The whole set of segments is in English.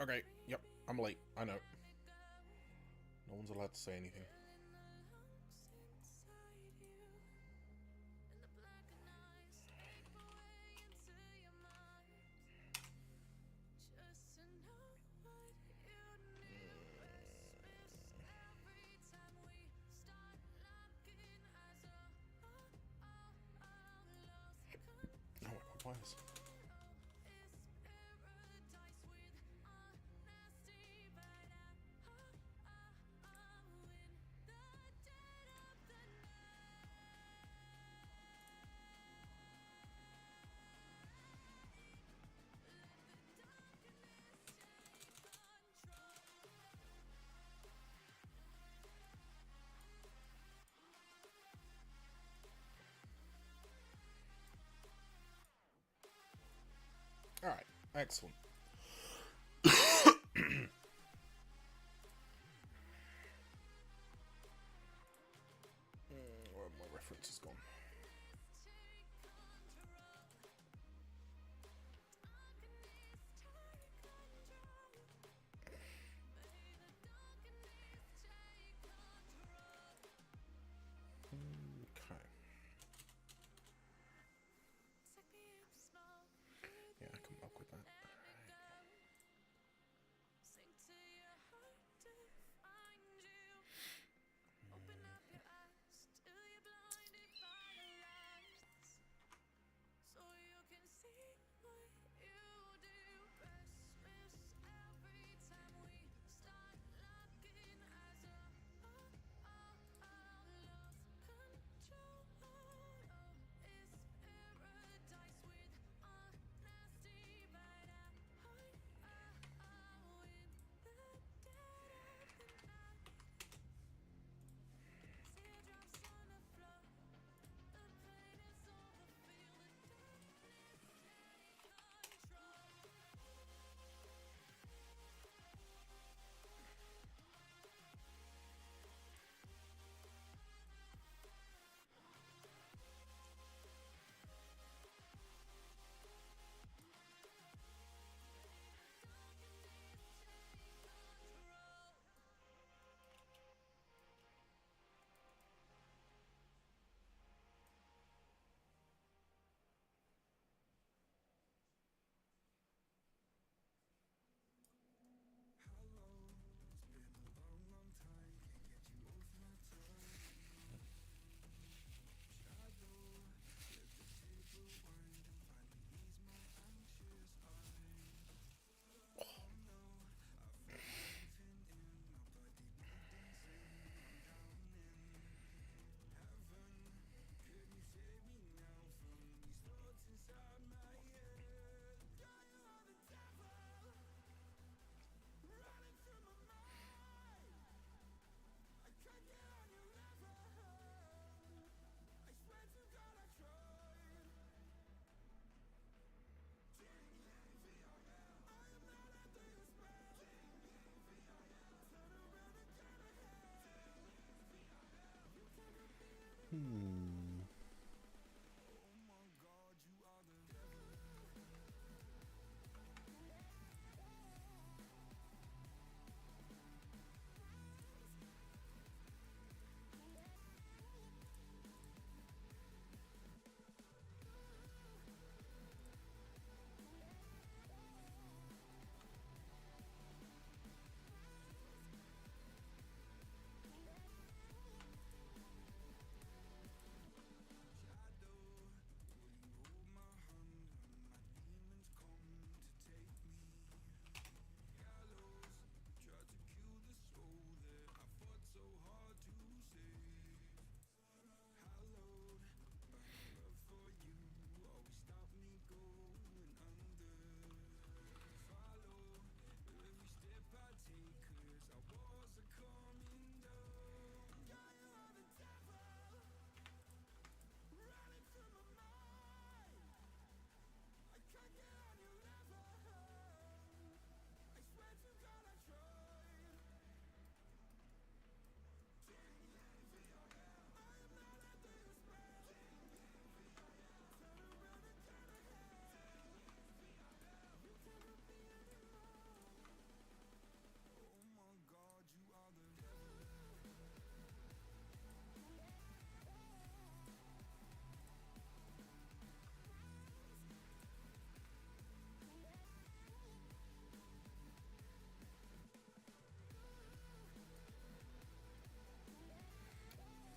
Okay, yep, I'm late. I know. No one's allowed to say anything. Oh my god, why is... Alright, excellent. Where my reference is gone. Okay. Yeah, I can work with that.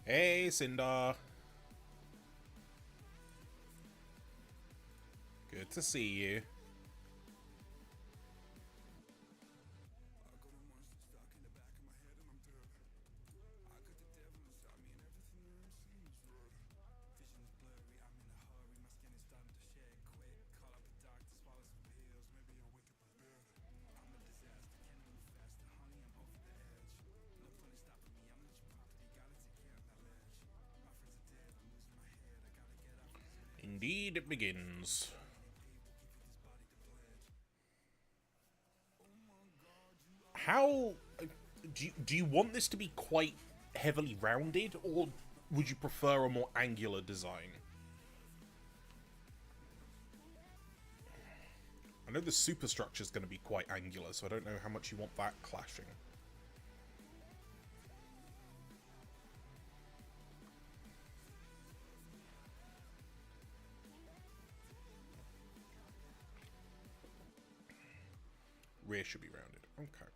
Hey, Cinder. Good to see you. Indeed, it begins. How do you want this to be quite heavily rounded, or would you prefer a more angular design? I know the superstructure is going to be quite angular, so I don't know how much you want that clashing. Rear should be rounded. Okay.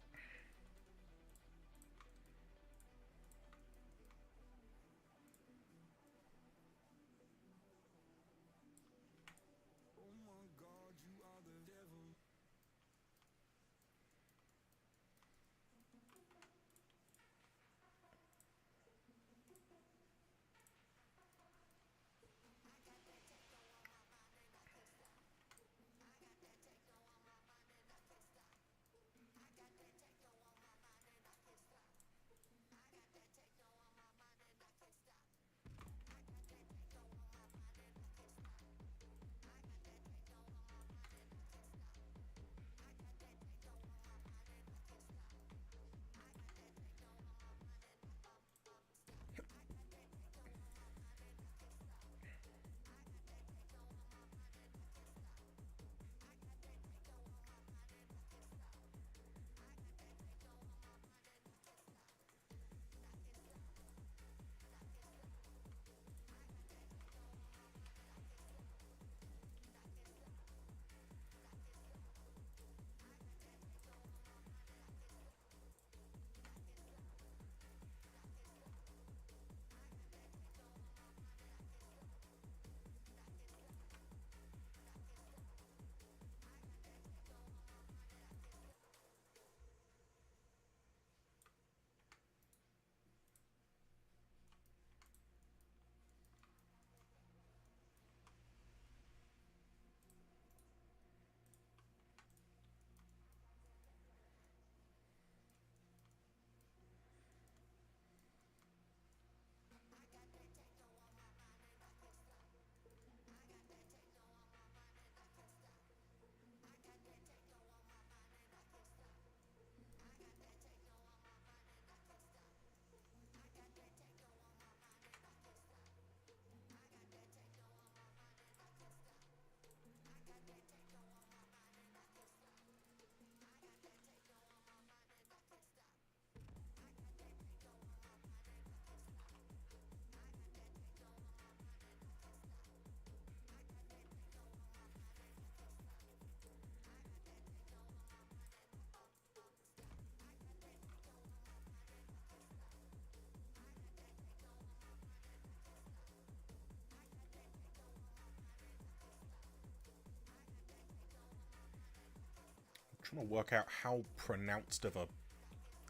Trying to work out how pronounced of a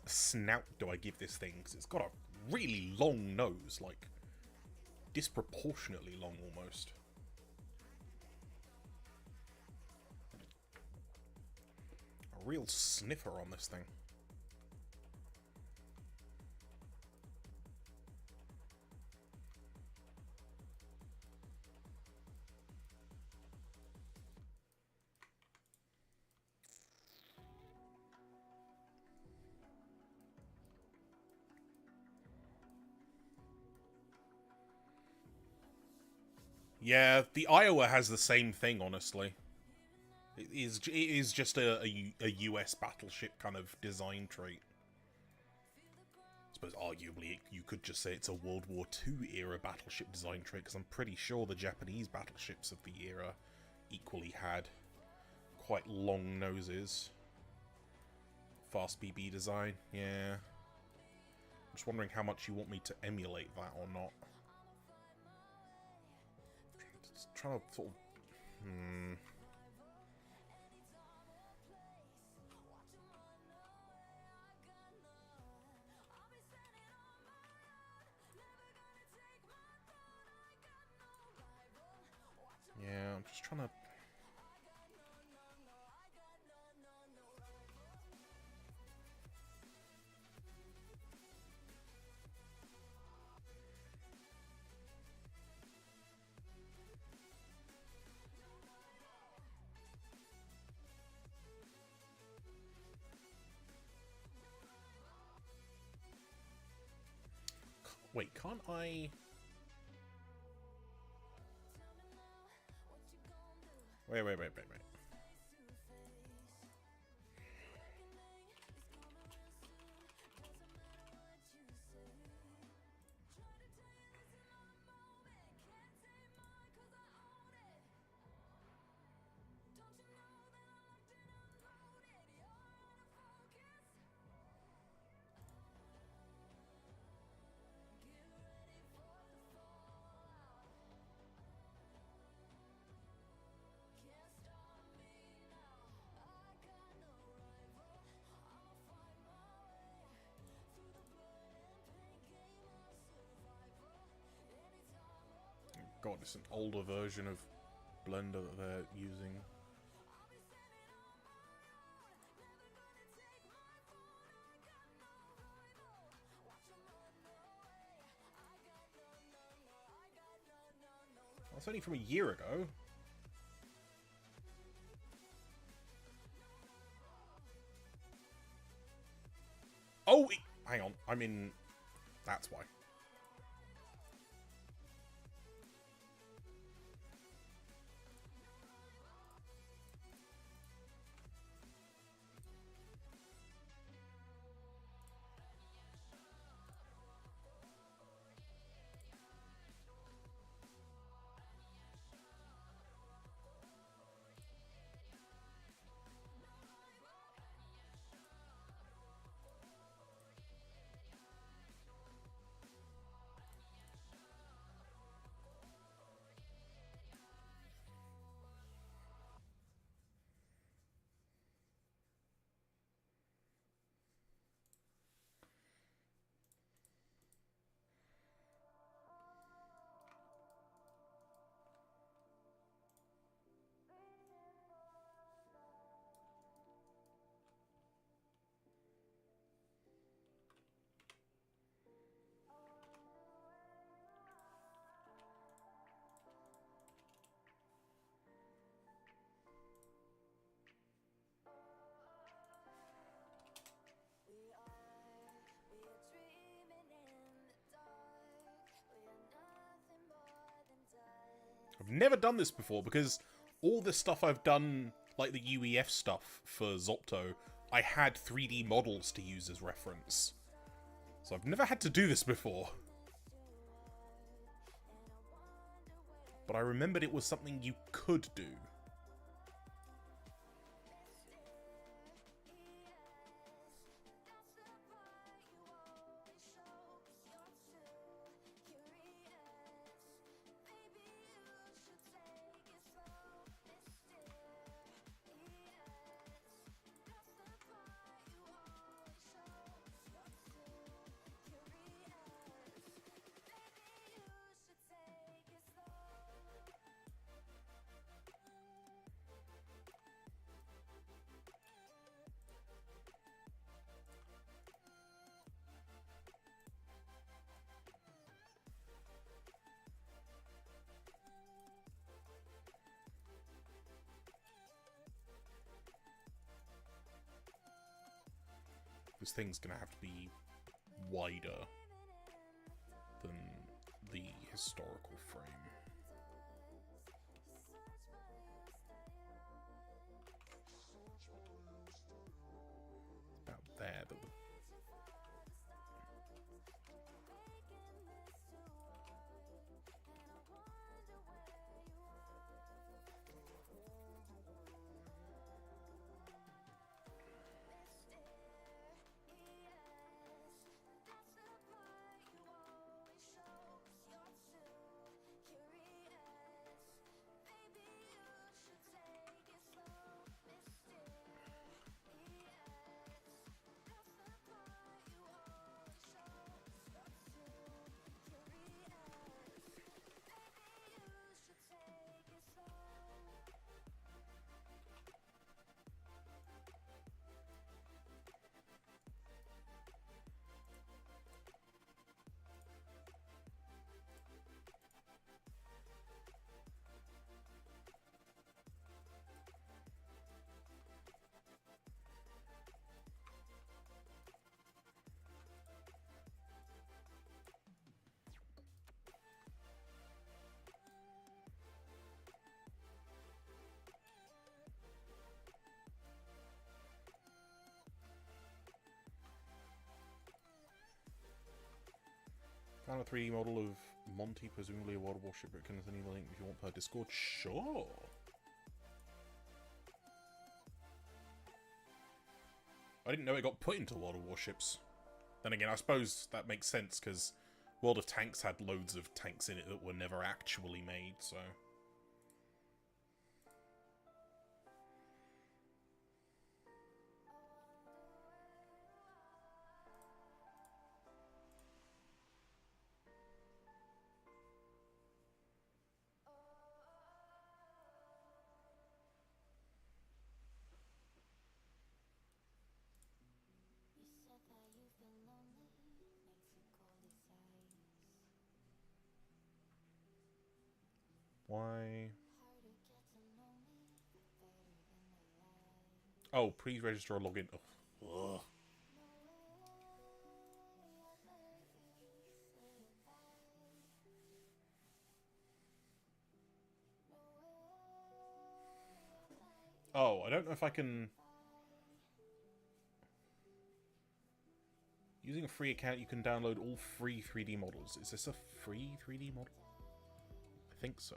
snout do I give this thing, because it's got a really long nose, like disproportionately long almost. A real sniffer on this thing. Yeah, the Iowa has the same thing, honestly. It is just a US battleship kind of design trait. I suppose arguably you could just say it's a World War II era battleship design trait, because I'm pretty sure the Japanese battleships of the era equally had quite long noses. Fast BB design, yeah. I'm Just wondering how much you want me to emulate that or not. Just trying to sort of... Yeah, I'm just trying to... Wait, can't I... Wait. God, it's an older version of Blender that they're using. That's only from a year ago. Oh, hang on. I'm in... That's why. I've never done this before because all the stuff I've done, like the UEF stuff for Zopto, I had 3D models to use as reference. So I've never had to do this before. But I remembered it was something you could do. This thing's gonna have to be wider than the historical frame. About there, but Found a 3D model of Monty, presumably a world warship, but can send you the link if you want per Discord. Sure. I didn't know it got put into World of Warships. Then again, I suppose that makes sense, because World of Tanks had loads of tanks in it that were never actually made, so... Why? Oh, please register or log in. Oh. Ugh. Oh, I don't know if I can... Using a free account, you can download all free 3D models. Is this a free 3D model? I think so.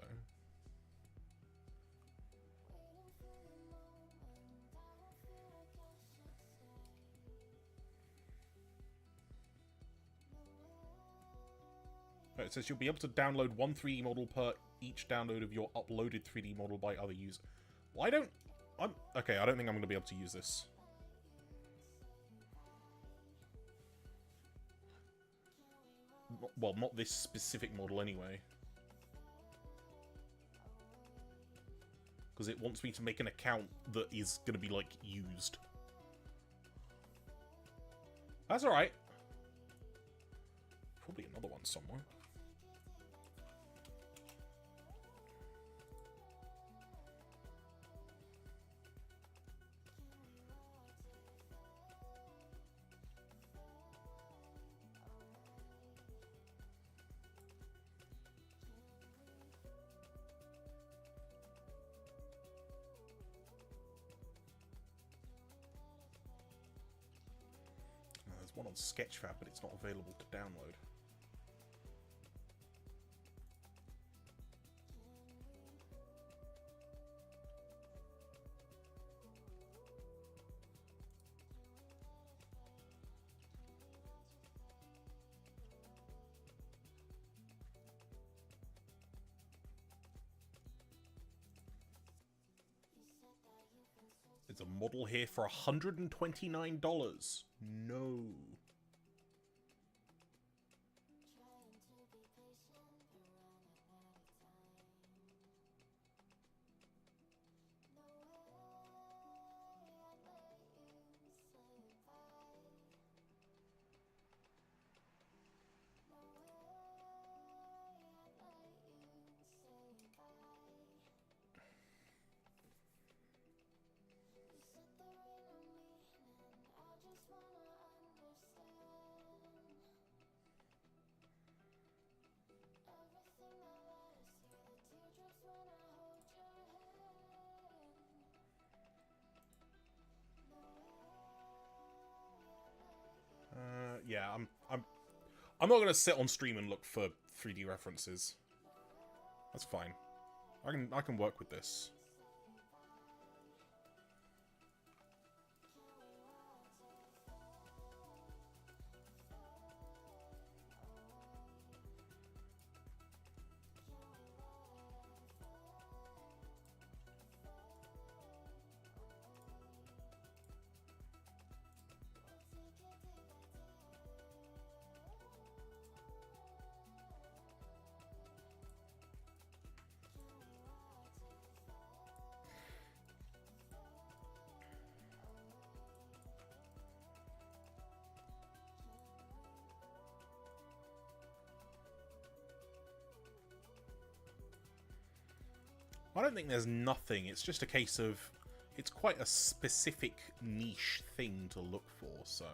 It says you'll be able to download one 3D model per each download of your uploaded 3D model by other users. Why don't... Okay, I don't think I'm going to be able to use this. Well, not this specific model anyway. Because it wants me to make an account that is going to be, like, used. That's alright. Probably another one somewhere. There's one on Sketchfab, but it's not available to download. There's a model here for $129. No. Yeah, I'm not gonna sit on stream and look for 3D references. That's fine. I can work with this. I don't think there's nothing, it's just a case of... It's quite a specific niche thing to look for, so...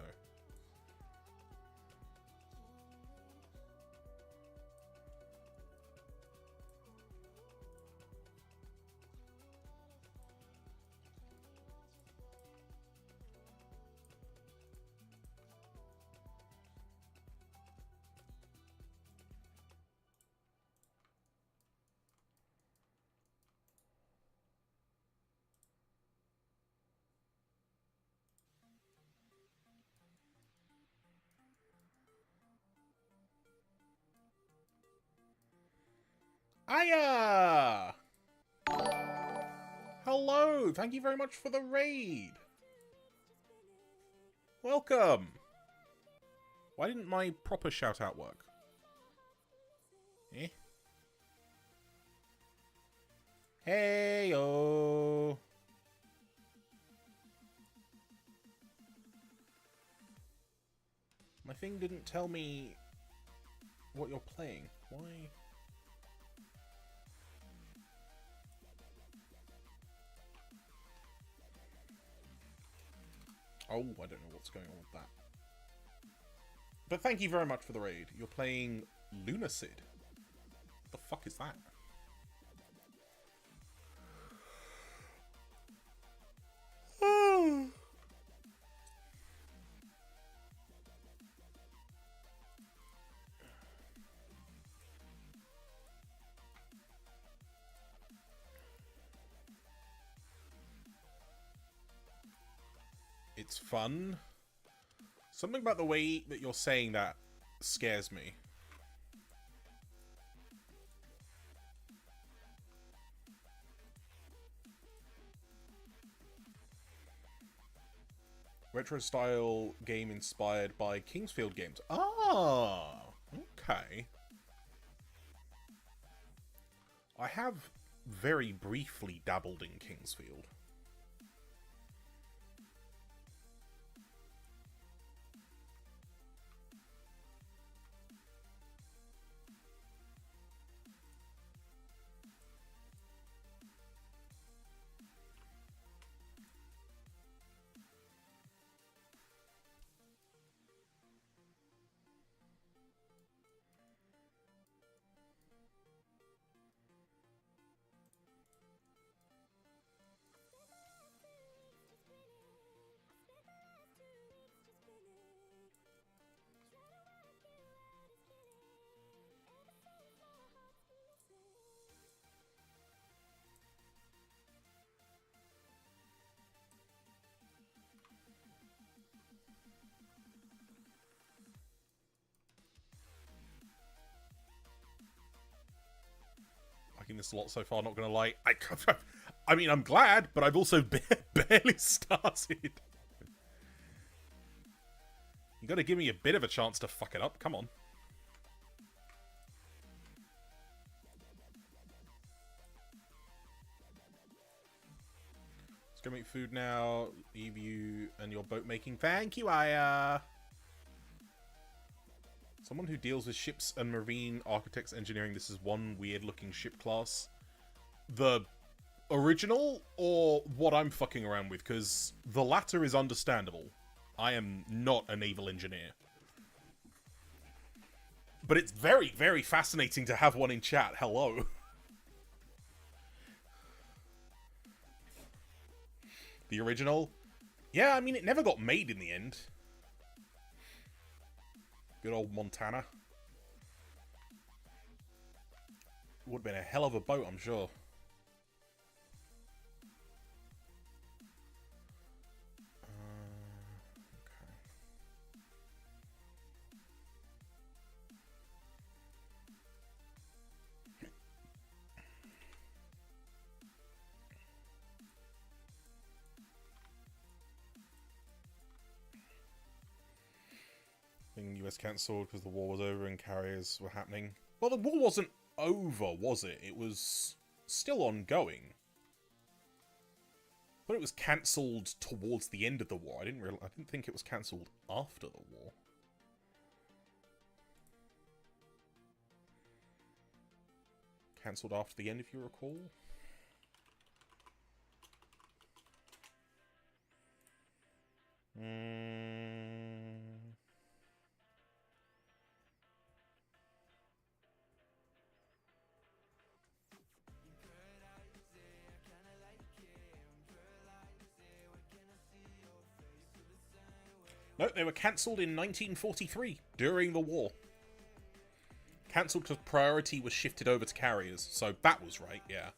Hiya! Hello! Thank you very much for the raid! Welcome! Why didn't my proper shout-out work? Eh? Hey-o! My thing didn't tell me what you're playing. Why? Oh, I don't know what's going on with that. But thank you very much for the raid. You're playing Lunacid. What the fuck is that? It's fun. Something about the way that you're saying that scares me. Retro style game inspired by Kingsfield games. Ah, okay. I have very briefly dabbled in Kingsfield. This a lot so far, not gonna lie. I mean, I'm glad, but I've also barely started. You gotta give me a bit of a chance to fuck it up. Come on. Let's go make food now. Leave you and your boat making. Thank you, Aya. Someone who deals with ships and marine architects engineering. This is one weird looking ship class. The original or what I'm fucking around with? Because the latter is understandable. I am not a naval engineer. But it's very, very fascinating to have one in chat. Hello. The original? Yeah, I mean, it never got made in the end. Good old Montana. Would have been a hell of a boat, I'm sure. US cancelled because the war was over and carriers were happening. Well, the war wasn't over, was it? It was still ongoing. But it was cancelled towards the end of the war. I didn't think it was cancelled after the war. Cancelled after the end, if you recall. No, they were cancelled in 1943, during the war. Cancelled because priority was shifted over to carriers, so that was right, yeah.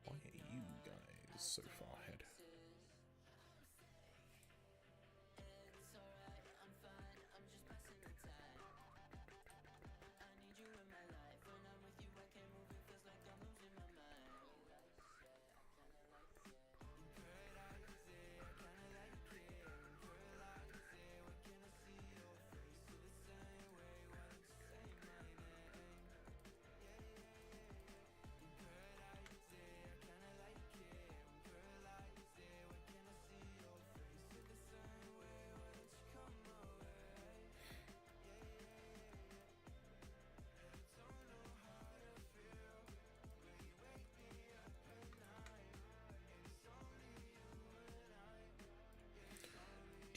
Why are you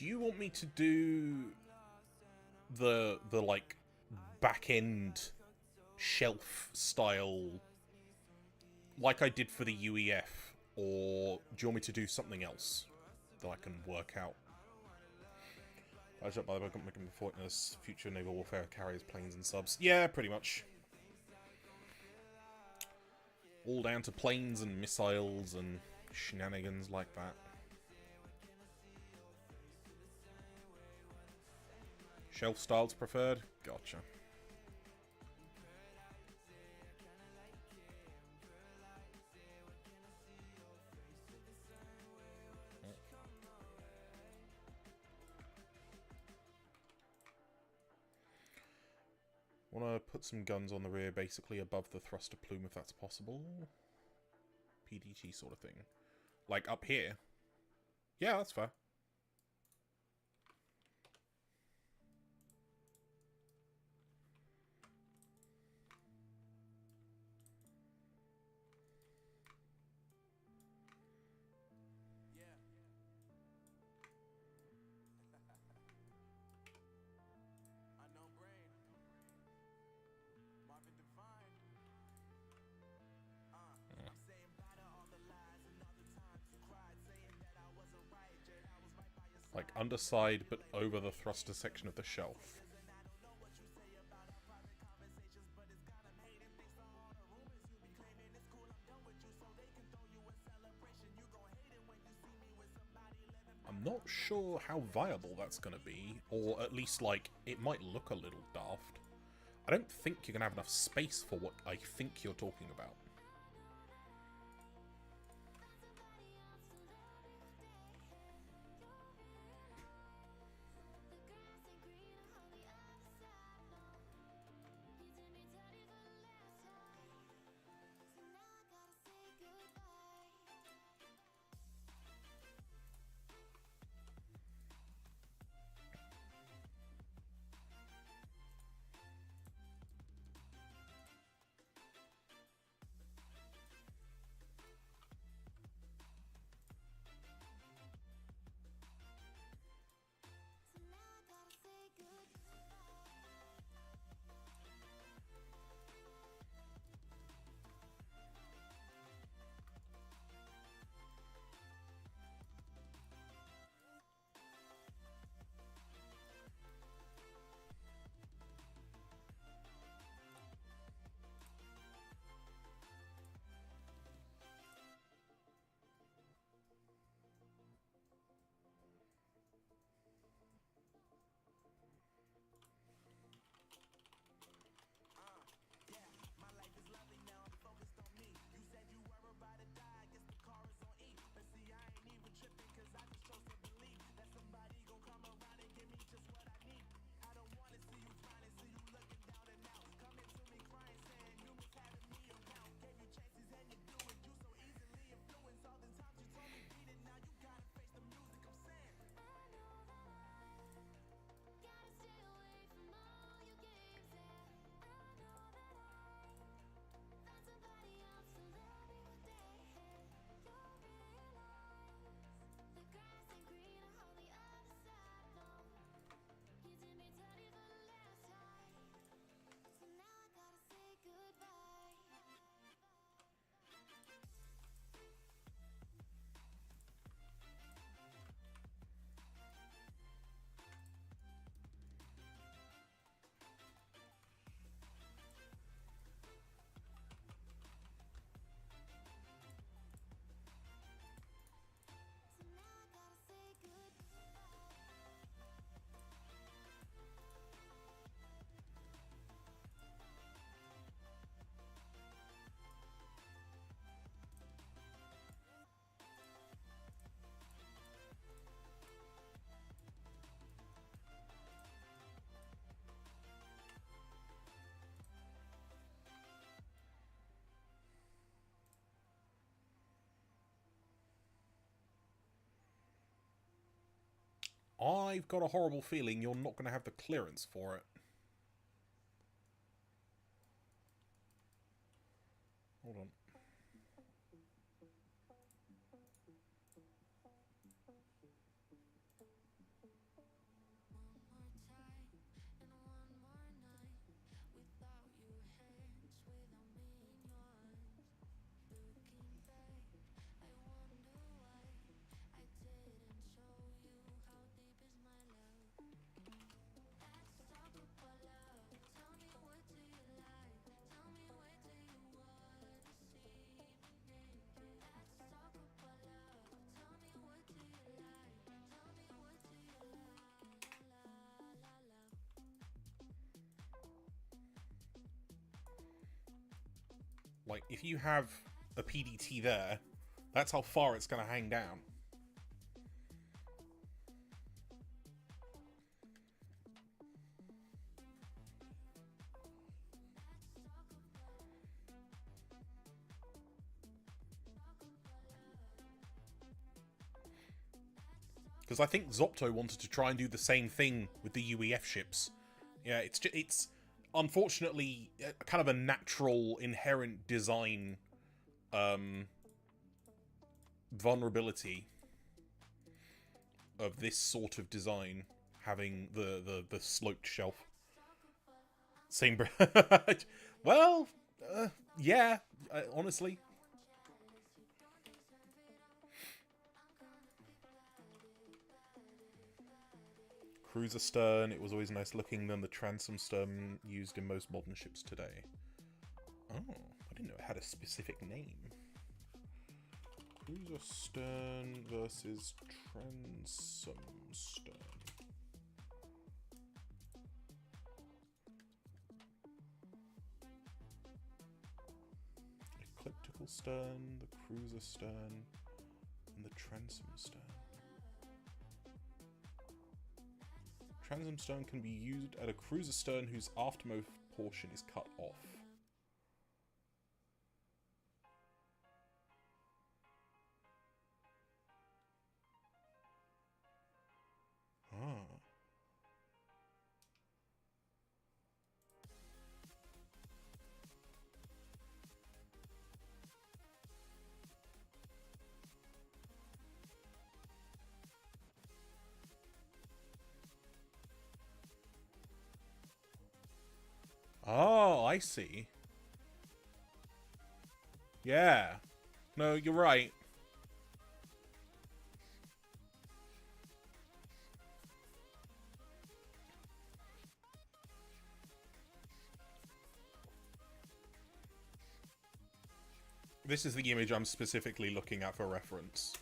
Do you want me to do the like back end shelf style like I did for the UEF, or do you want me to do something else that I can work out? I was up by the book, making pointless future naval warfare carriers, planes, and subs. Yeah, pretty much. All down to planes and missiles and shenanigans like that. Shelf styles preferred? Gotcha. Want to put some guns on the rear, basically above the thruster plume if that's possible. PDT sort of thing. Like up here. Yeah, that's fair. Like underside, but over the thruster section of the shelf. I'm not sure how viable that's going to be, or at least, like, it might look a little daft. I don't think you're going to have enough space for what I think you're talking about. I've got a horrible feeling you're not going to have the clearance for it. Hold on. Like, if you have a PDT there, that's how far it's going to hang down. Because I think Zopto wanted to try and do the same thing with the UEF ships. Yeah, it's unfortunately kind of a natural, inherent design vulnerability of this sort of design, having the sloped shelf. Same. Well, yeah, honestly. Cruiser stern, it was always nice looking than the transom stern used in most modern ships today. Oh, I didn't know it had a specific name. Cruiser stern versus transom stern. Ecliptical stern, the cruiser stern, and the transom stern. Transom stern can be used at a cruiser stern whose aftermost portion is cut off. Ah. Oh, I see. Yeah. No, you're right. This is the image I'm specifically looking at for reference.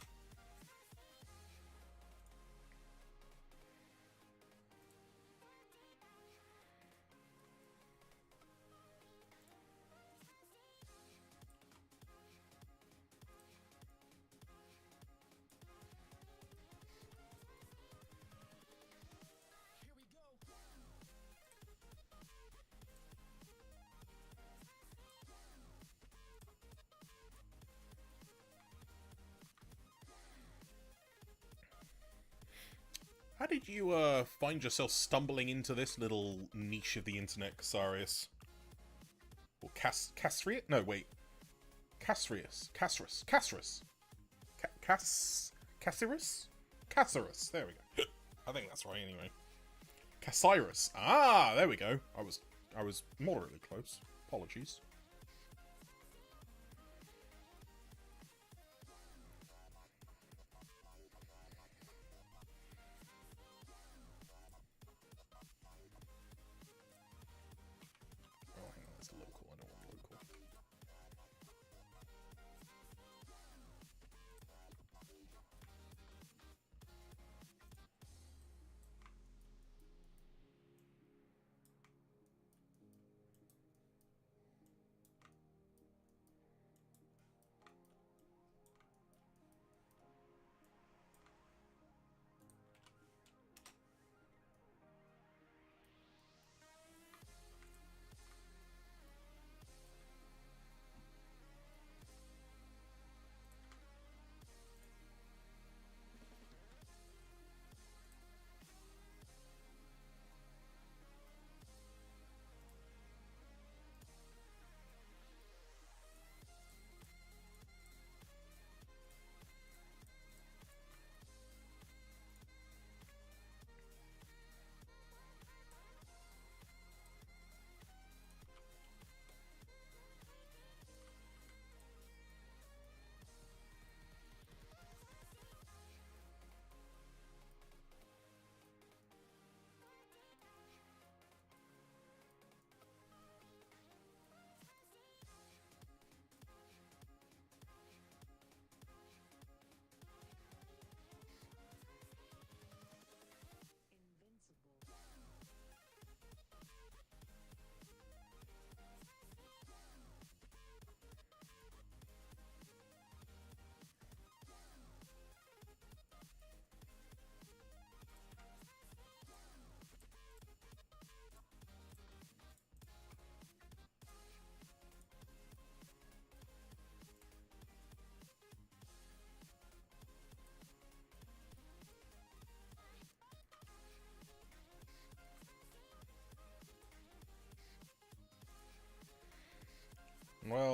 How did you find yourself stumbling into this little niche of the internet, Casarius? Or Castrius? No, wait. Castrius. Casrus. Casrus. Cassirus? Cassirus. There we go. I think that's right anyway. Cassirus. Ah, there we go. I was moderately close. Apologies. Oh, hang on, it's local. I don't want local.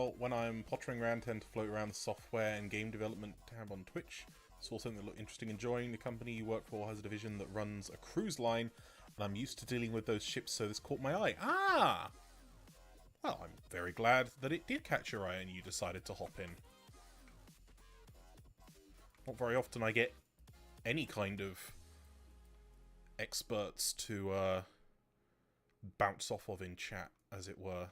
Well, when I'm pottering around, I tend to float around the software and game development tab on Twitch. Saw something that looked interesting and joined. The company you work for has a division that runs a cruise line, and I'm used to dealing with those ships, so this caught my eye. Ah! Well, I'm very glad that it did catch your eye and you decided to hop in. Not very often I get any kind of experts to bounce off of in chat, as it were.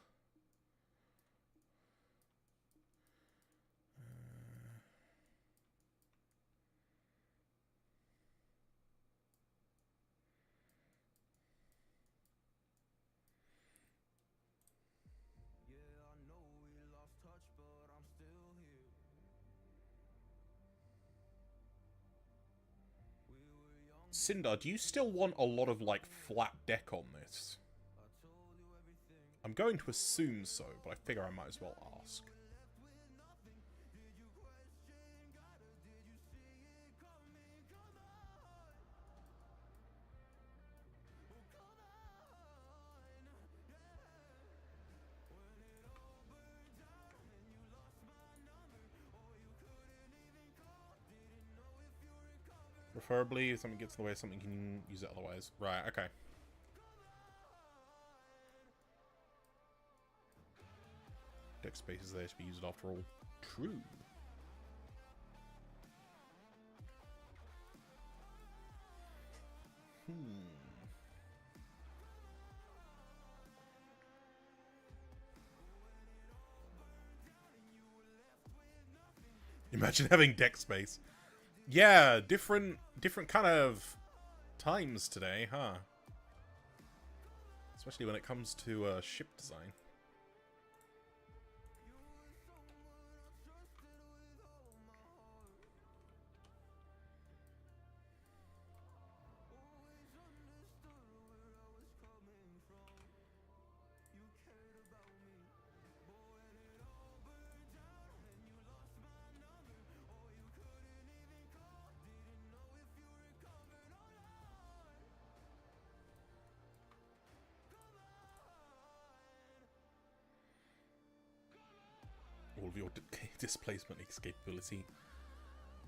Sindar, do you still want a lot of, like, flat deck on this? I'm going to assume so, but I figure I might as well ask. Preferably, if something gets in the way, something can use it otherwise. Right, okay. Deck space is there to be used after all. True. Imagine having deck space. Yeah, different kind of times today, huh? Especially when it comes to ship design. All of your displacement escapability.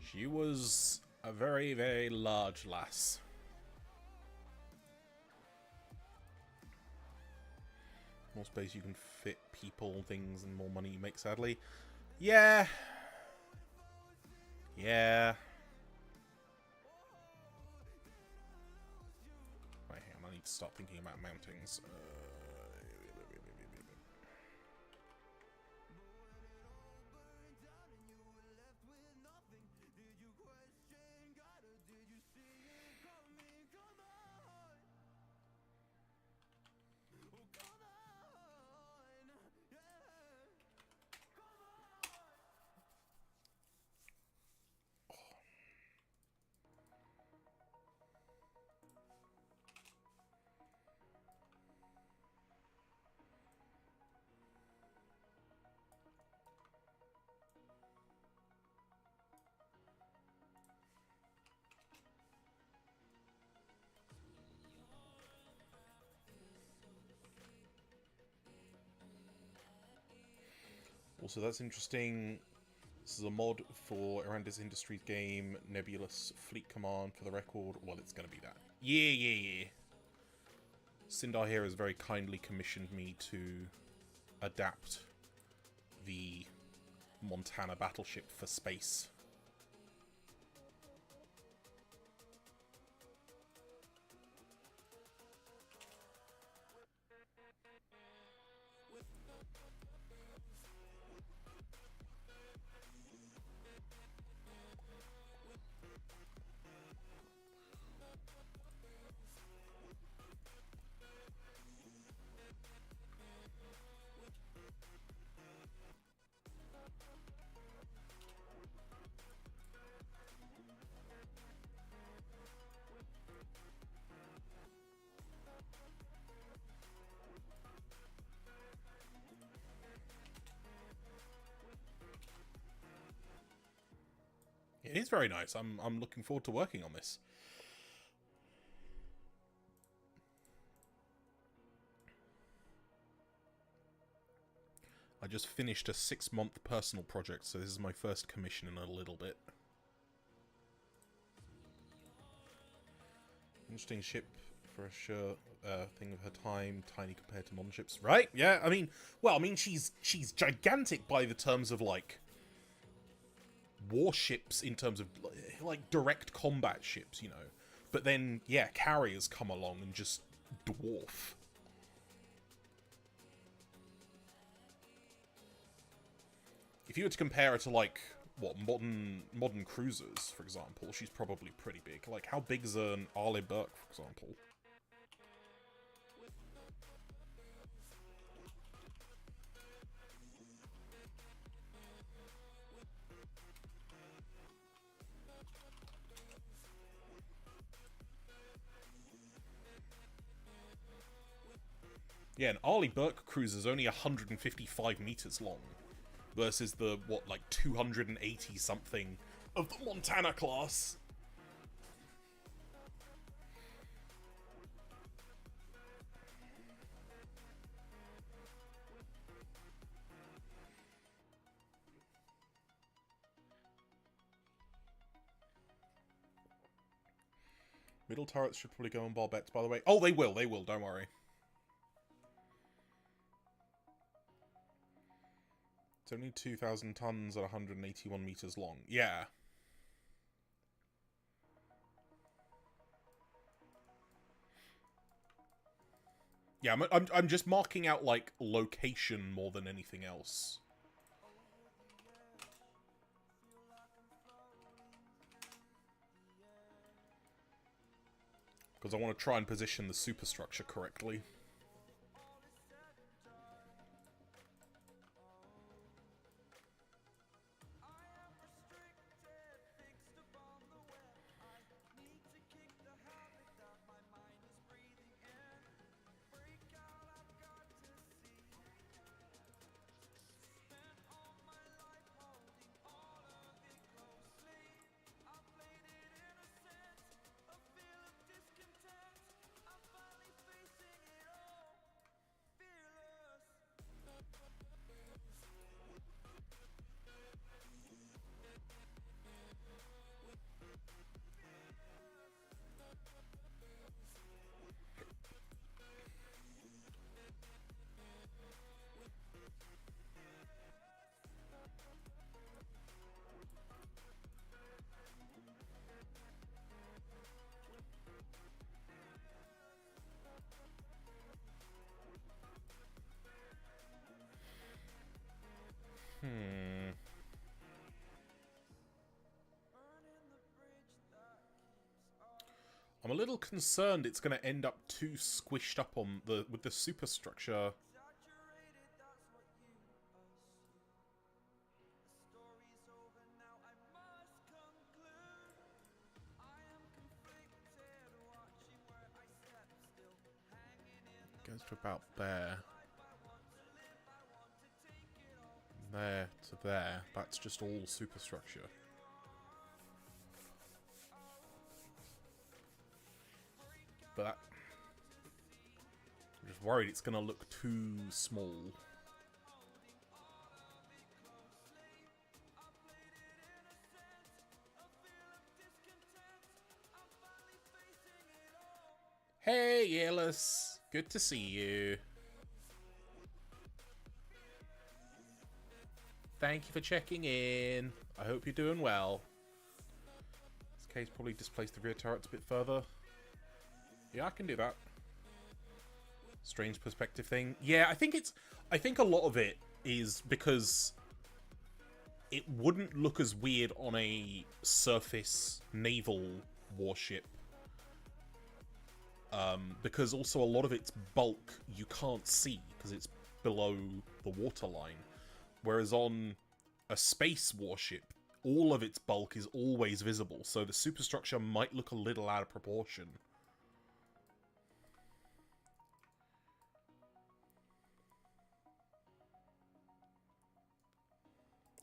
She was a very, very large lass. More space you can fit people, things, and more money you make, sadly. Yeah. Yeah. Right, hang on, I need to start thinking about mountings. Also, that's interesting. This is a mod for Iranda's Industries game, Nebulous Fleet Command, for the record. Well, it's going to be that. Yeah. Sindar here has very kindly commissioned me to adapt the Montana battleship for space. It is very nice. I'm looking forward to working on this. I just finished a 6-month personal project, so this is my first commission in a little bit. Interesting ship for a sure thing of her time, tiny compared to modern ships. Right? Yeah, I mean, well, I mean, she's gigantic by the terms of, like, warships in terms of, like, direct combat ships, you know. But then, yeah, carriers come along and just dwarf. If you were to compare her to, like, what, modern cruisers, for example, she's probably pretty big. Like, how big is an Arleigh Burke, for example? Yeah, an Arleigh Burke cruiser is only 155 meters long, versus the, what, like 280-something of the Montana class. Middle turrets should probably go on barbettes, by the way. Oh, they will, don't worry. It's only 2,000 tons at 181 meters long. Yeah. Yeah, I'm just marking out, like, location more than anything else. Because I want to try and position the superstructure correctly. I'm a little concerned it's going to end up too squished up on with the superstructure. Goes to about there. There to there. That's just all superstructure. But I'm just worried it's going to look too small. Hey, Yellis. Good to see you. Thank you for checking in. I hope you're doing well. This case probably displaced the rear turrets a bit further. Yeah, I can do that. Strange perspective thing. Yeah, I think a lot of it is because it wouldn't look as weird on a surface naval warship. Because also a lot of its bulk you can't see because it's below the waterline. Whereas on a space warship, all of its bulk is always visible, so the superstructure might look a little out of proportion.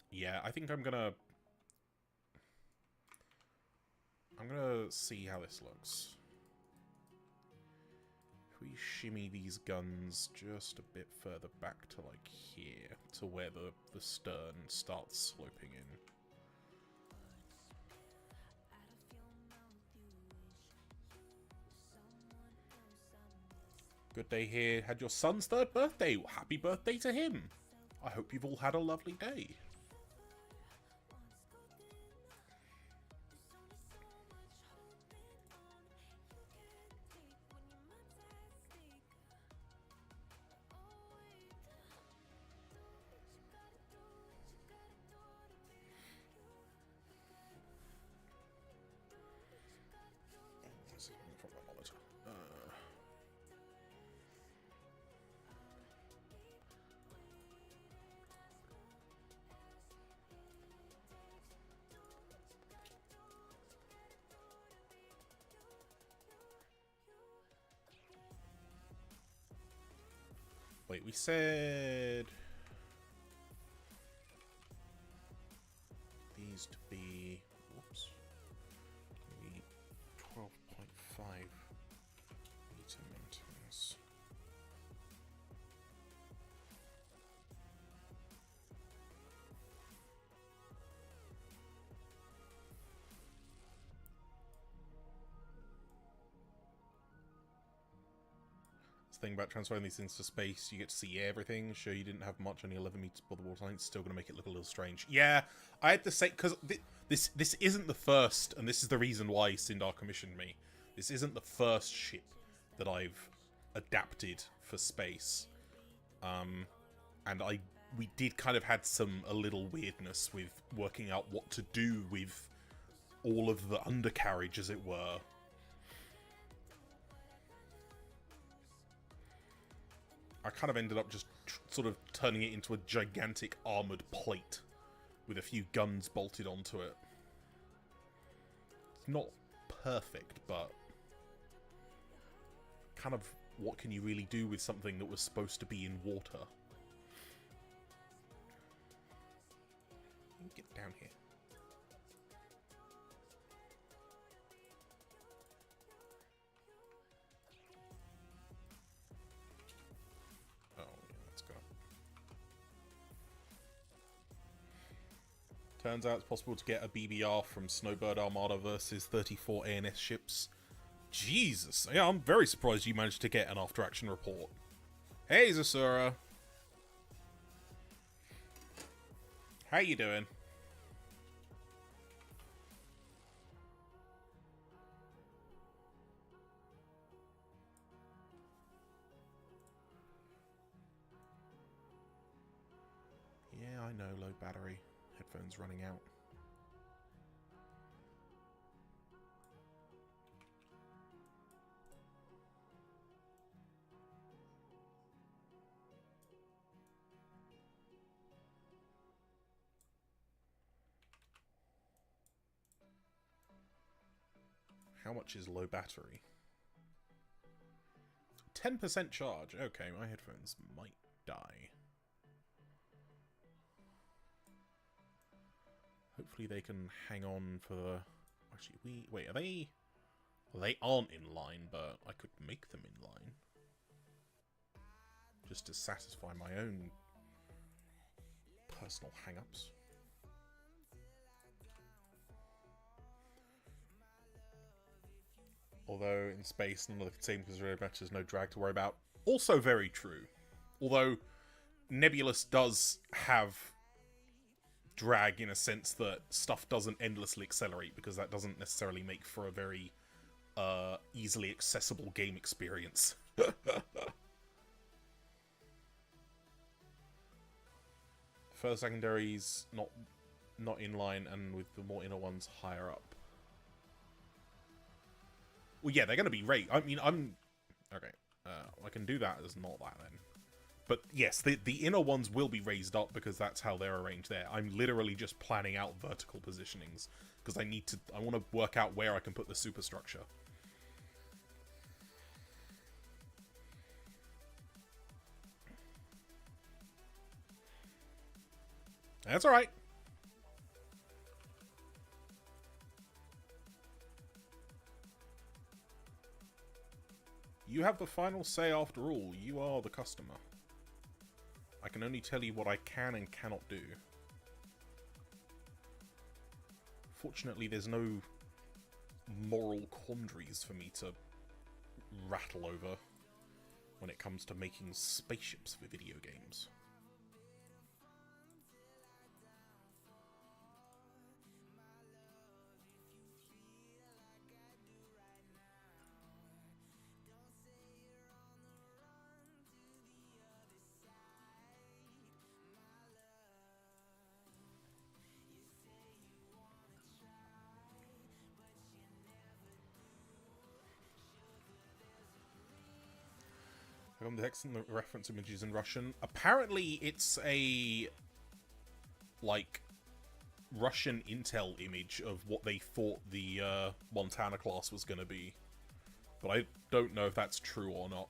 Yeah, I think I'm gonna see how this looks. If we shimmy these guns just a bit further back to like here, to where the stern starts sloping in. Good day here. Had your son's 3rd birthday. Happy birthday to him. I hope you've all had a lovely day. Wait, we said these to be, whoops, maybe 12.5 meter mountains. Thing about transferring these things to space, you get to see everything. Sure, you didn't have much, only 11 meters above the water line. It's still going to make it look a little strange. Yeah, I had to say, because this isn't the first, and this is the reason why Sindar commissioned me. This isn't the first ship that I've adapted for space. And we did kind of had a little weirdness with working out what to do with all of the undercarriage, as it were. I kind of ended up just sort of turning it into a gigantic armoured plate with a few guns bolted onto it. It's not perfect, but kind of what can you really do with something that was supposed to be in water? Get down here. Turns out it's possible to get a BBR from Snowbird Armada versus 34 ANS ships. Jesus. Yeah, I'm very surprised you managed to get an after-action report. Hey, Zasura. How you doing? Yeah, I know, low battery. Headphones running out. How much is low battery? 10% charge. Okay, my headphones might die. Hopefully they can hang on for the... Actually, wait, are they... Well, they aren't in line, but I could make them in line. Just to satisfy my own personal hang-ups. Although, in space, none of the same because really matches, no drag to worry about. Also very true. Although, Nebulous does have drag in a sense that stuff doesn't endlessly accelerate, because that doesn't necessarily make for a very easily accessible game experience. Further secondaries not in line, and with the more inner ones higher up. Well, yeah, they're going to be raised. I mean, okay. I can do that as not that then. But yes, the inner ones will be raised up because that's how they're arranged there. I'm literally just planning out vertical positionings because I want to work out where I can put the superstructure. That's alright. You have the final say after all. You are the customer. I can only tell you what I can and cannot do. Fortunately, there's no moral quandaries for me to rattle over when it comes to making spaceships for video games. The text and the reference images in Russian. Apparently, it's a like Russian intel image of what they thought the Montana class was going to be, but I don't know if that's true or not.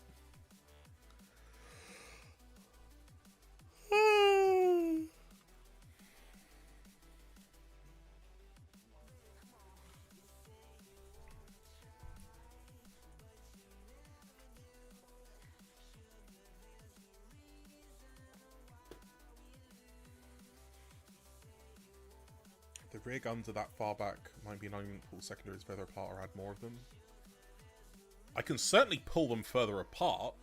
The rear guns are that far back. Might be an argument to pull secondaries further apart or add more of them. I can certainly pull them further apart.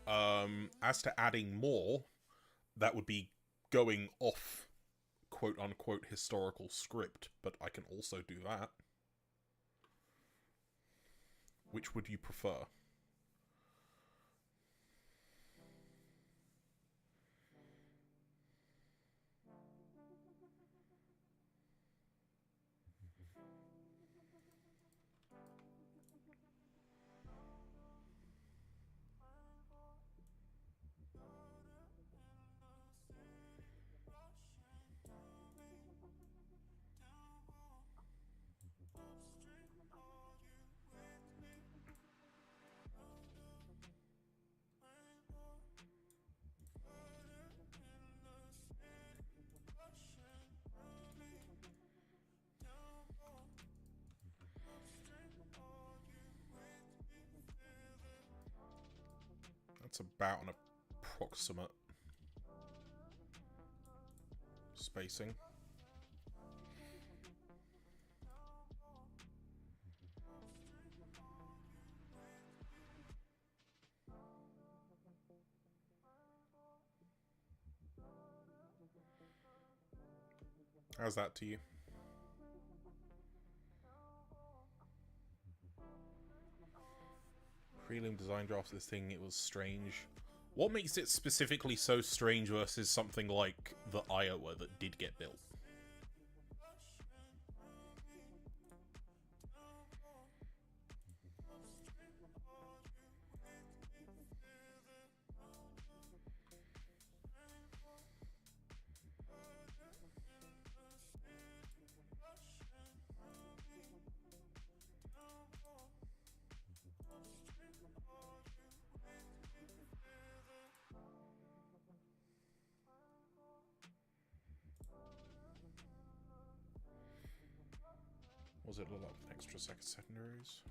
As to adding more, that would be going off quote-unquote historical script, but I can also do that. Which would you prefer? That's about an approximate spacing. How's that to you? Prelim design drafts of this thing, it was strange. What makes it specifically so strange versus something like the Iowa that did get built? Was it look like with extra secondaries?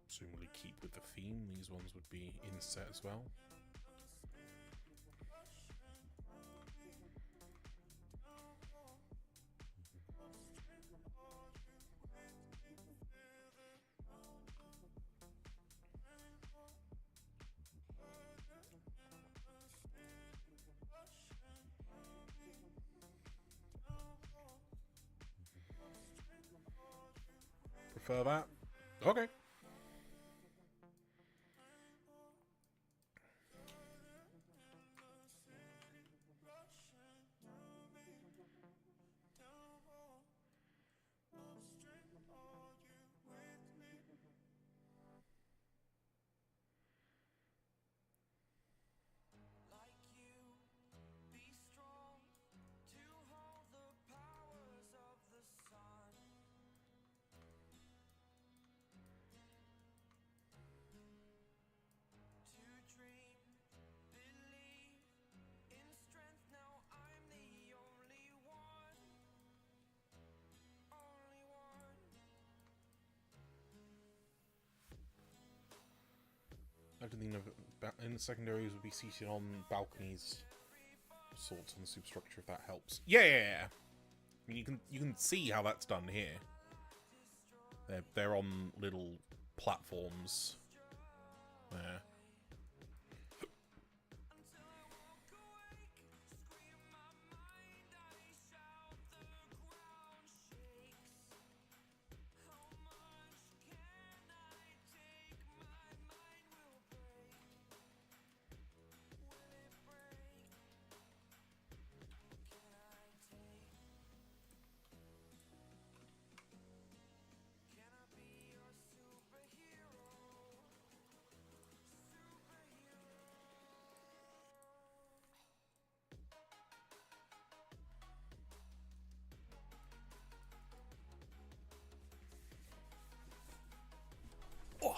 Presumably keep with the theme, these ones would be inset as well. Prefer that? Okay. don't think in the secondaries would be seated on balconies, sorts on the superstructure, if that helps. Yeah. I mean, you can see how that's done here. They're on little platforms there. Oh.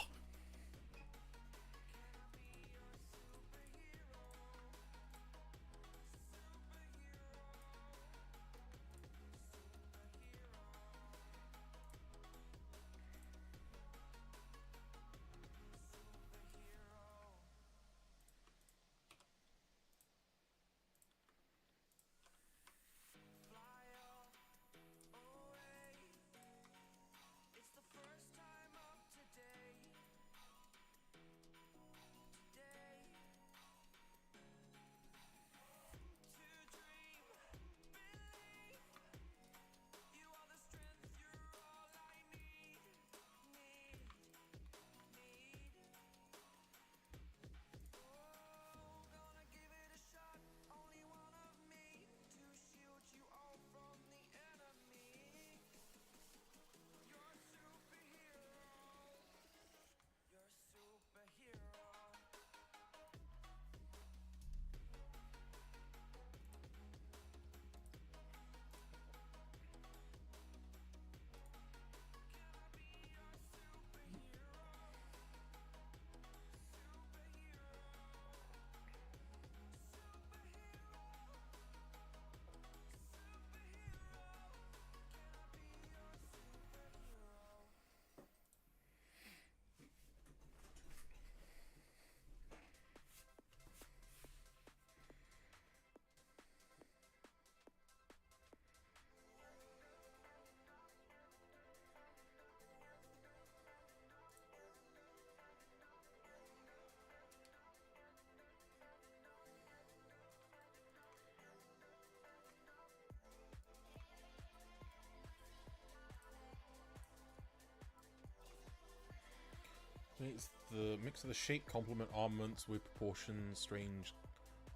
It's the mix of the shape complement armaments with proportions, strange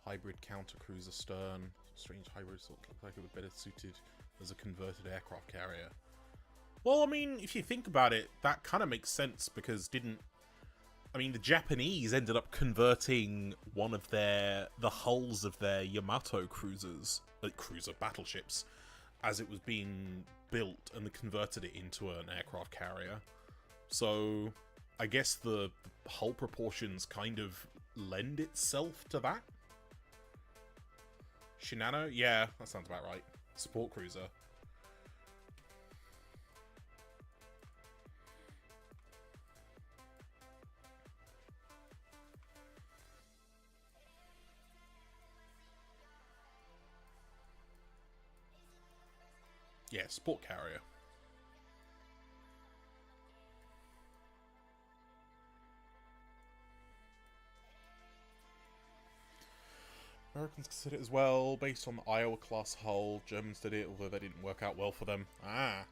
hybrid counter-cruiser stern, strange hybrid sort of look like it would be better suited as a converted aircraft carrier. Well, I mean, if you think about it, that kind of makes sense, because the Japanese ended up converting one of the hulls of their Yamato cruisers, cruiser battleships, as it was being built, and they converted it into an aircraft carrier. So I guess the hull proportions kind of lend itself to that. Shinano? Yeah, that sounds about right. Support cruiser. Yeah, support carrier. Americans consider it as well, based on the Iowa class hull. Germans did it, although that didn't work out well for them. Ah.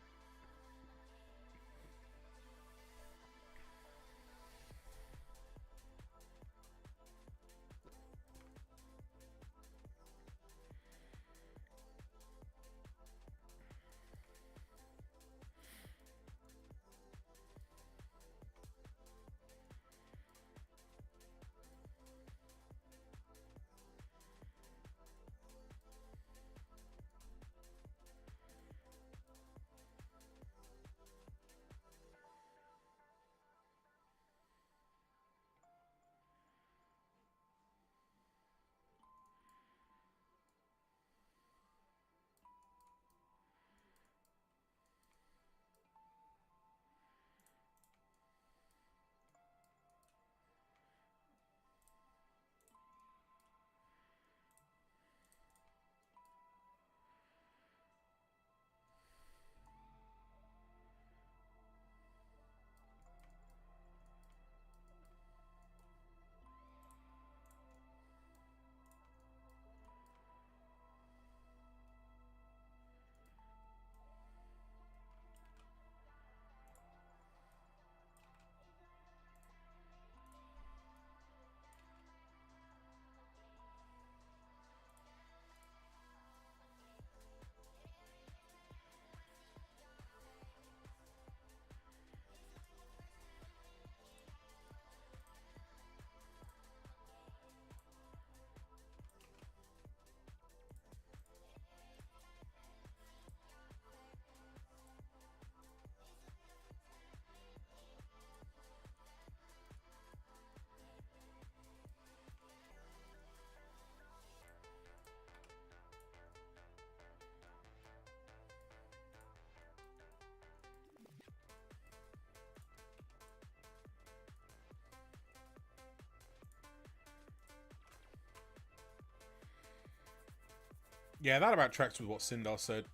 Yeah, that about tracks with what Sindar said.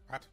What?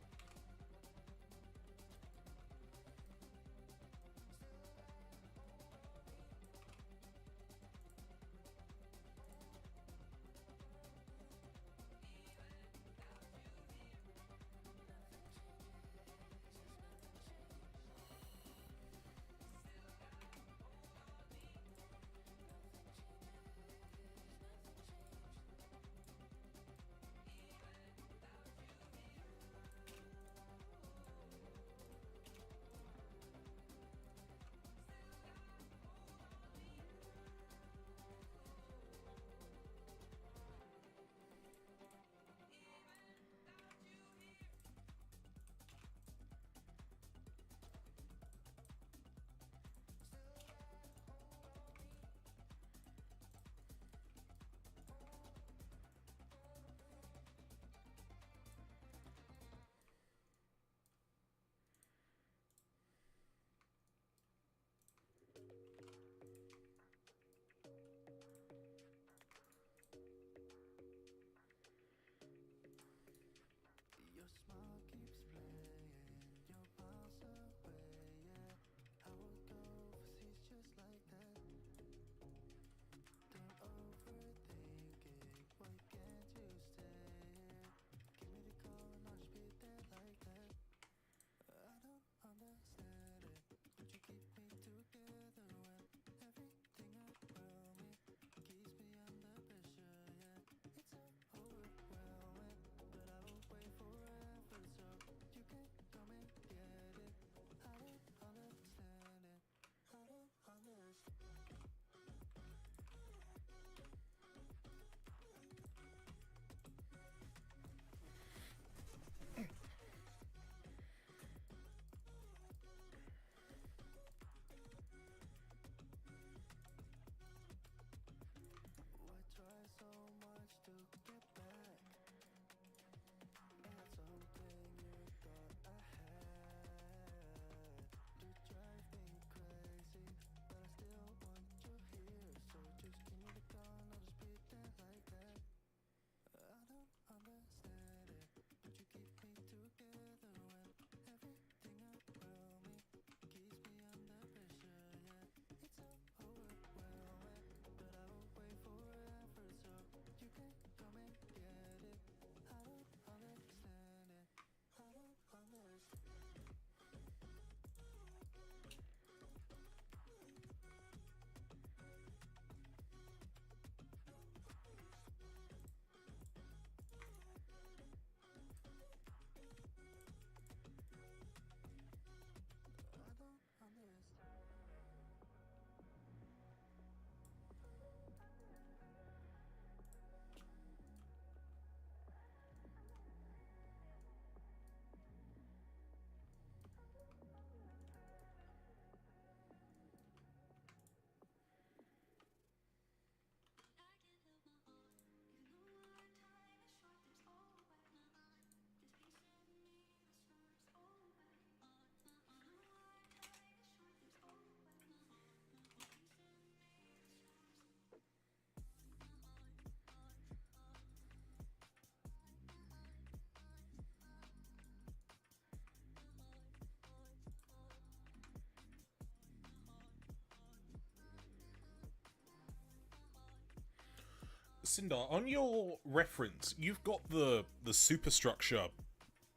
Sindar, on your reference, you've got the superstructure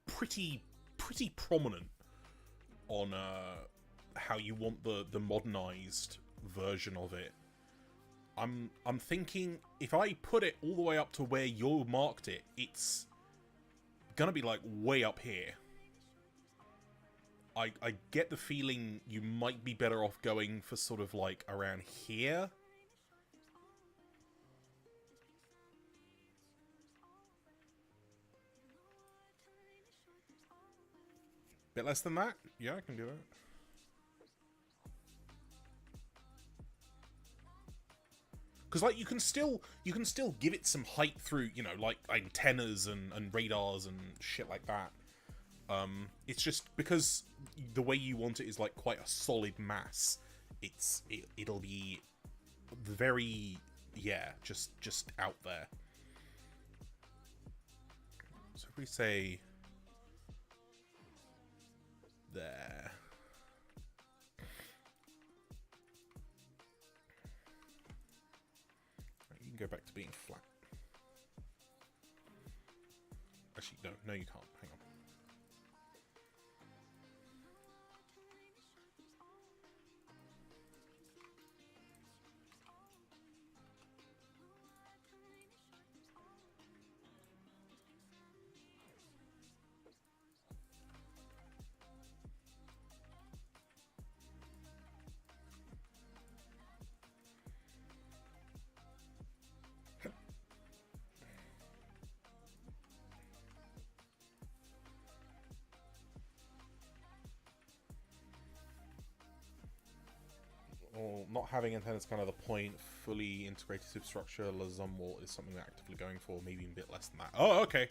pretty prominent on how you want the modernized version of it. I'm thinking if I put it all the way up to where you marked it, it's gonna be like way up here. I get the feeling you might be better off going for sort of like around here. Bit less than that? Yeah, I can do it. Because like you can still give it some height through, you know, like antennas and radars and shit like that. It's just because the way you want it is like quite a solid mass. It'll be very, yeah, just out there. So if we say there. You can go back to being flat. Actually, no, you can't. Hang on. Or not having antennas kind of the point. Fully integrated superstructure, Lazumwalt is something we're actively going for, maybe a bit less than that. Oh, okay.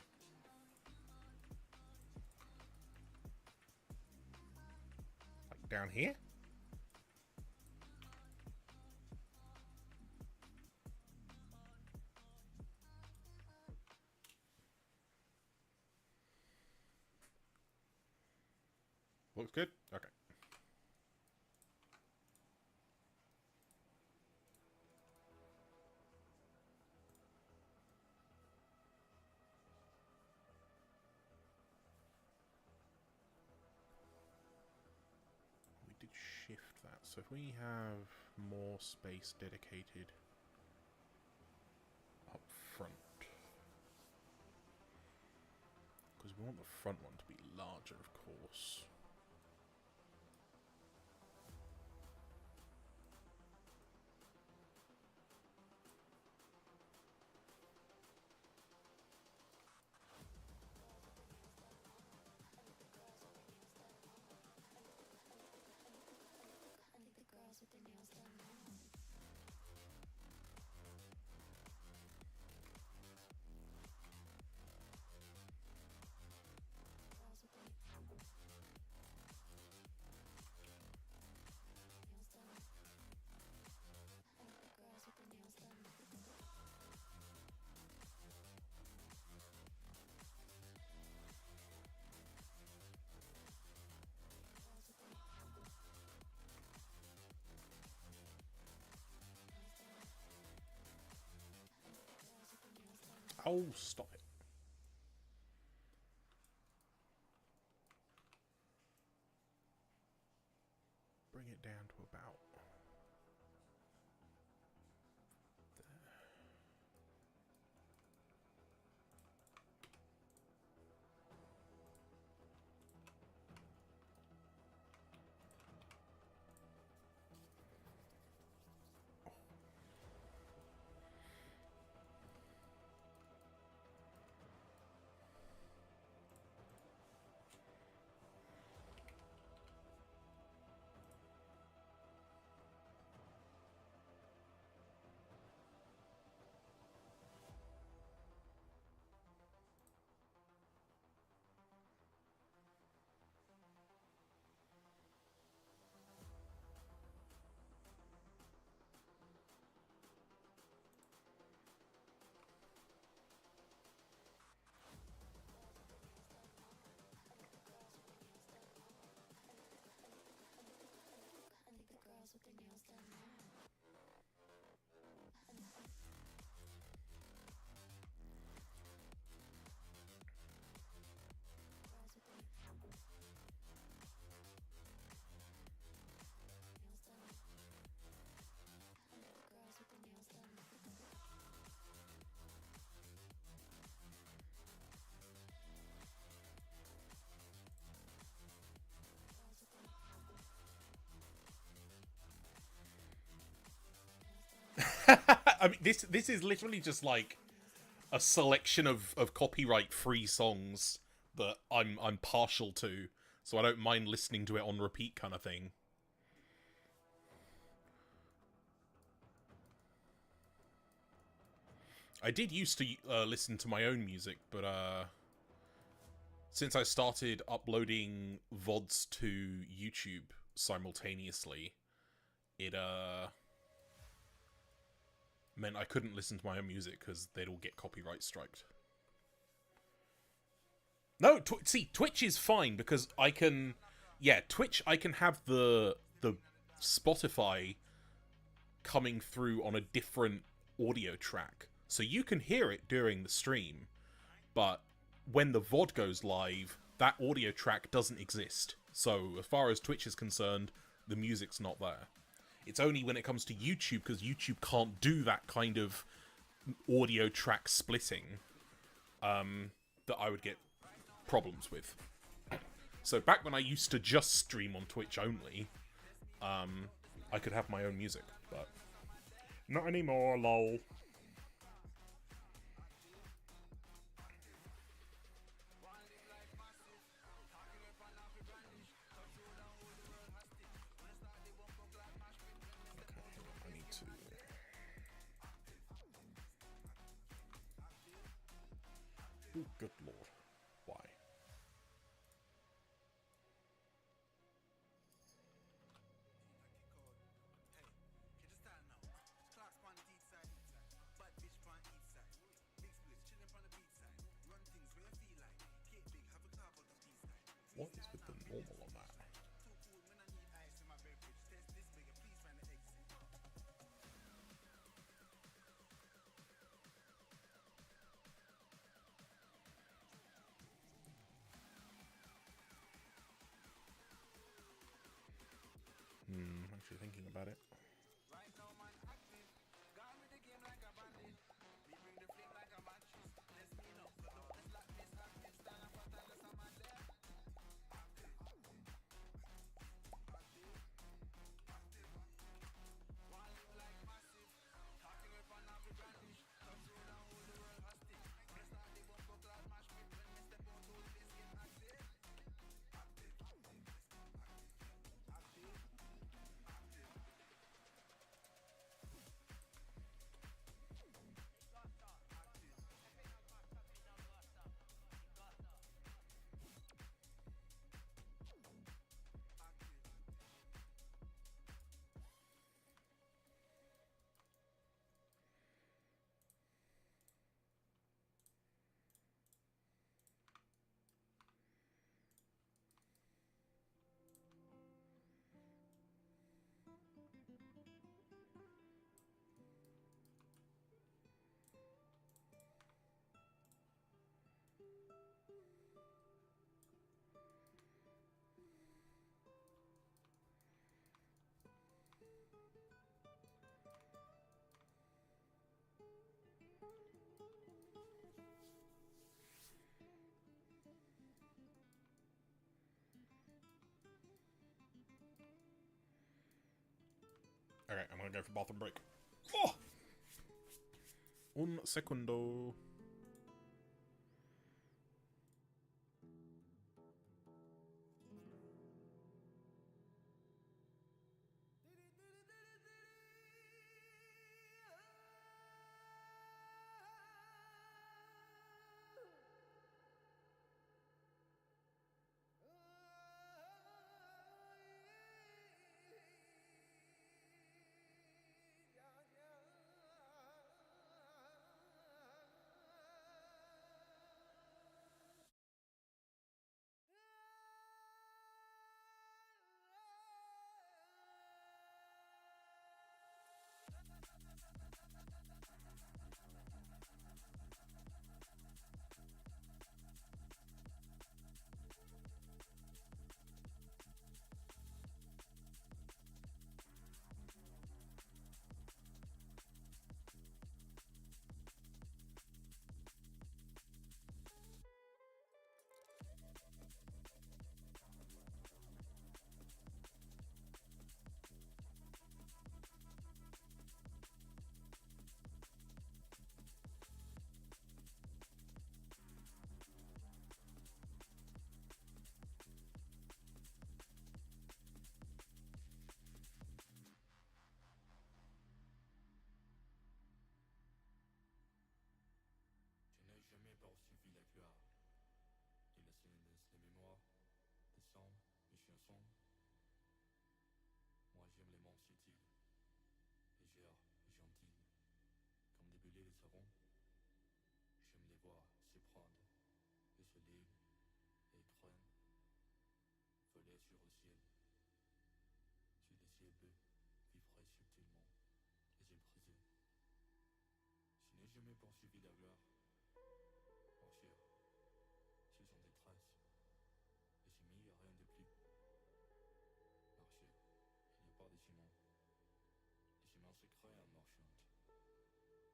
Like down here? Looks good? Okay. Shift that. So if we have more space dedicated up front, because we want the front one to be larger, of course. Oh, stop it. Bring it down to about there. I mean, this is literally just like a selection of copyright-free songs that I'm partial to, so I don't mind listening to it on repeat, kind of thing. I did used to listen to my own music, but since I started uploading VODs to YouTube simultaneously, it meant I couldn't listen to my own music because they'd all get copyright striked. No, see, Twitch is fine because I can, Twitch, I can have the Spotify coming through on a different audio track, so you can hear it during the stream, but when the VOD goes live, that audio track doesn't exist. So as far as Twitch is concerned, the music's not there. It's only when it comes to YouTube, because YouTube can't do that kind of audio track splitting, that I would get problems with. So back when I used to just stream on Twitch only, I could have my own music, but not anymore, lol. Oh, good lord. Why? What is with the normal on that? Actually thinking about it. Alright, I'm gonna go for bathroom break. Oh! Un segundo. jamais poursuivi la gloire. Marcher, ce sont des traces. Et c'est mis, rien de plus. Marcher, il n'y a pas de ciment. Le ciment se crée en marchant.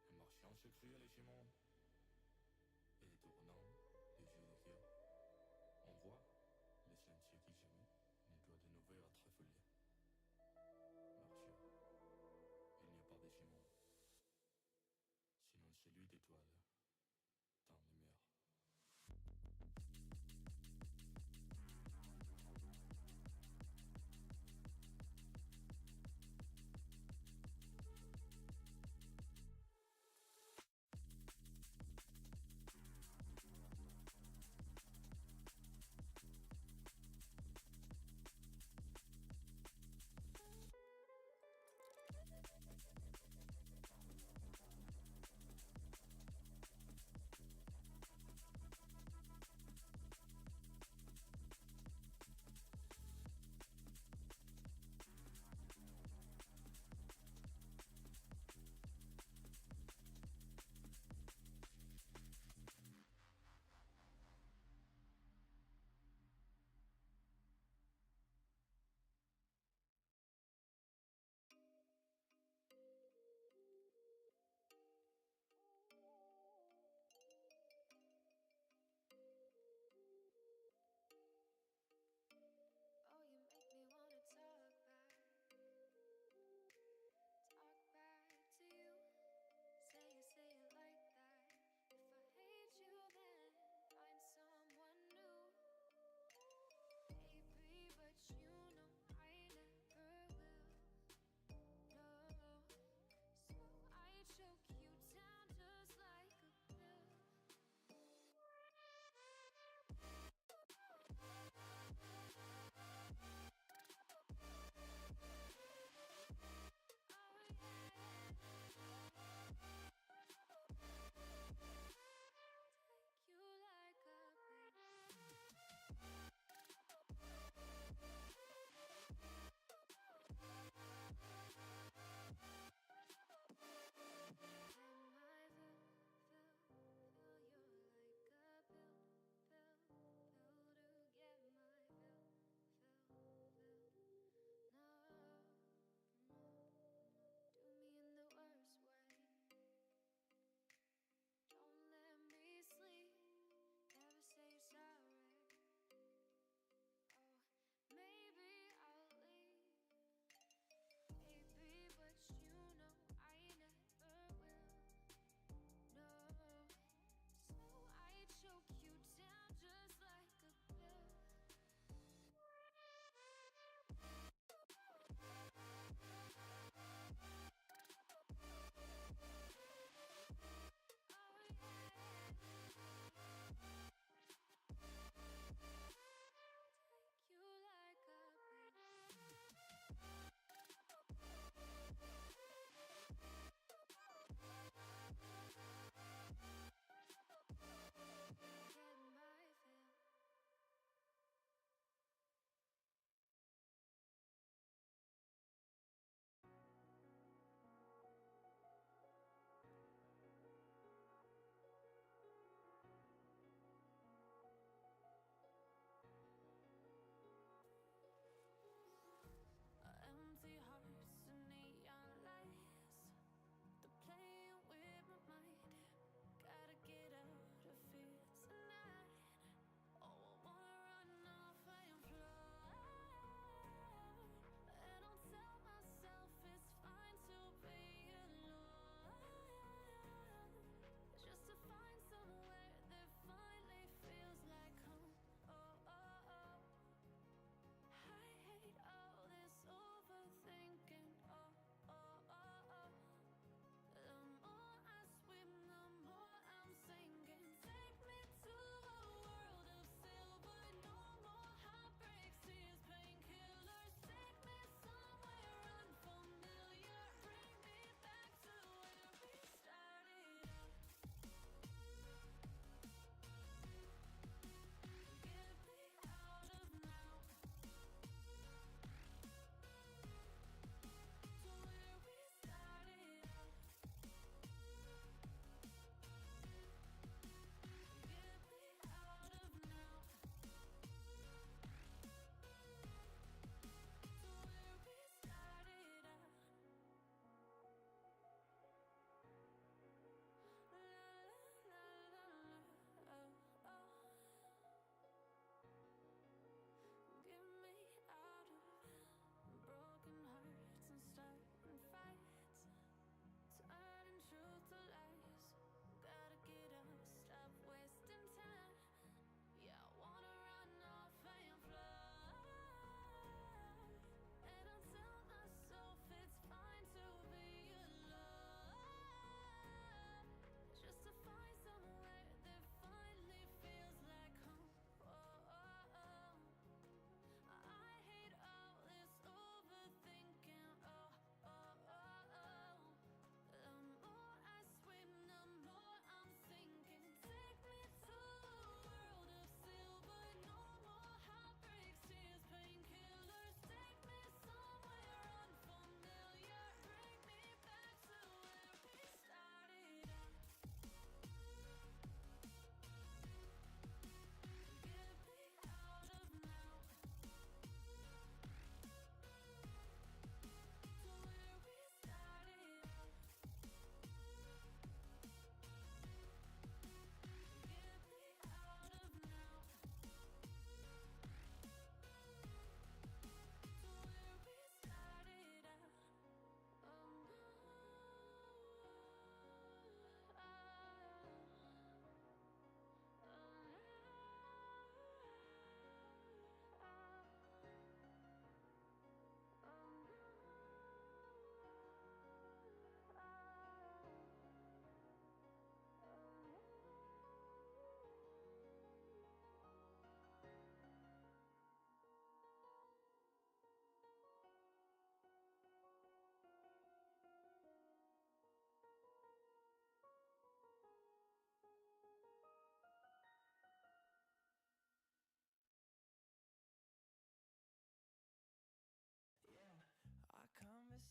En marchant se crée le ciment. Et tournant les yeux de Dieu, on voit les sentiers qui jamais ne doit de nouveau être affolés. Marcher, il n'y a pas de ciment. Sinon celui d'étoiles dans les mers.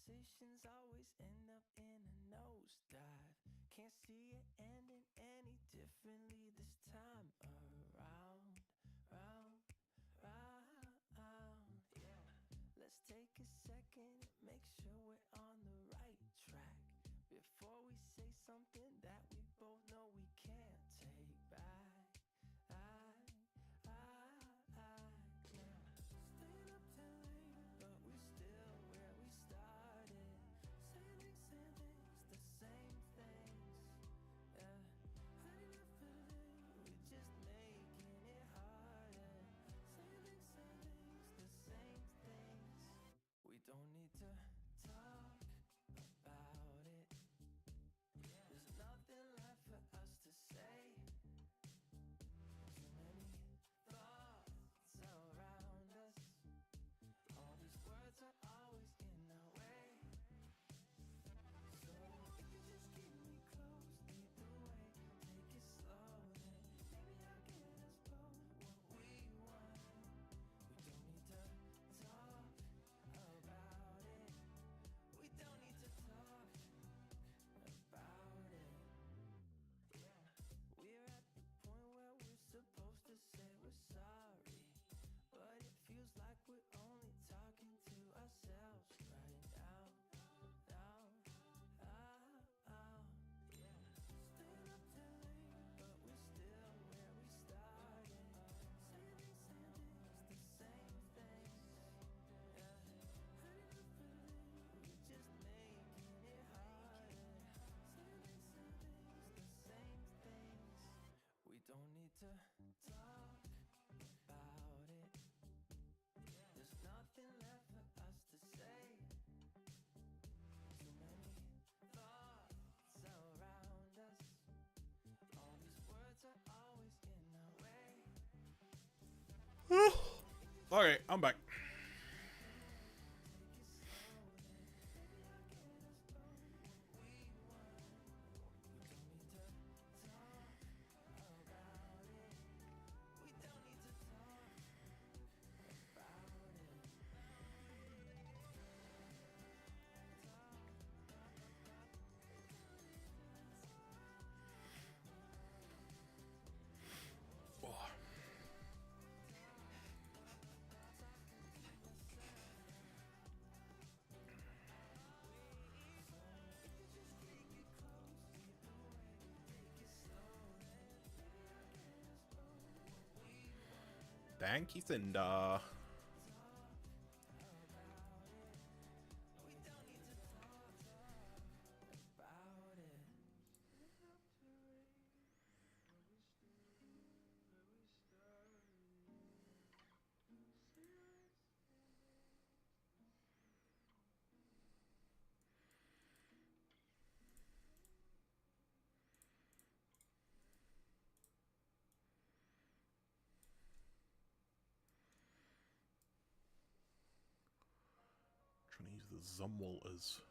conversations always end up in a nosedive. Can't see it ending any differently this time around, round, round. Yeah, let's take a second and make sure we're on the right track before we say something that we both know we can't take back. Staying up till late, but we still where we started. Same things, the same things. Yeah, had enough for today. We just making it harder. Same things, the same things. We don't need to talk about it. There's nothing left for us to say. Too many thoughts around us. All these words are always in our way. So if you just keep me close, lead the way, take it slow, then maybe I'll get us both what we want. We don't need to talk about it. We don't need to talk about it. Yeah, we're at the point where we're supposed to say we're sorry, but it feels like we're only talking to ourselves right now. Yeah. Staying up till late, but we're still where we started. Same things, the same things. Yeah. Had enough for today, we're just making it harder. Same things, the same things. We don't need to talk about it. There's nothing left for us to say. Too many thoughts around us. All these words are always in our way. Okay, I'm back. Take it slow, then maybe I'll get us both what we want. We don't need to talk about it. We don't need to talk about it. Oh. Thank you, Cinder. We don't need to talk about it. Trying to use the Zumwalt as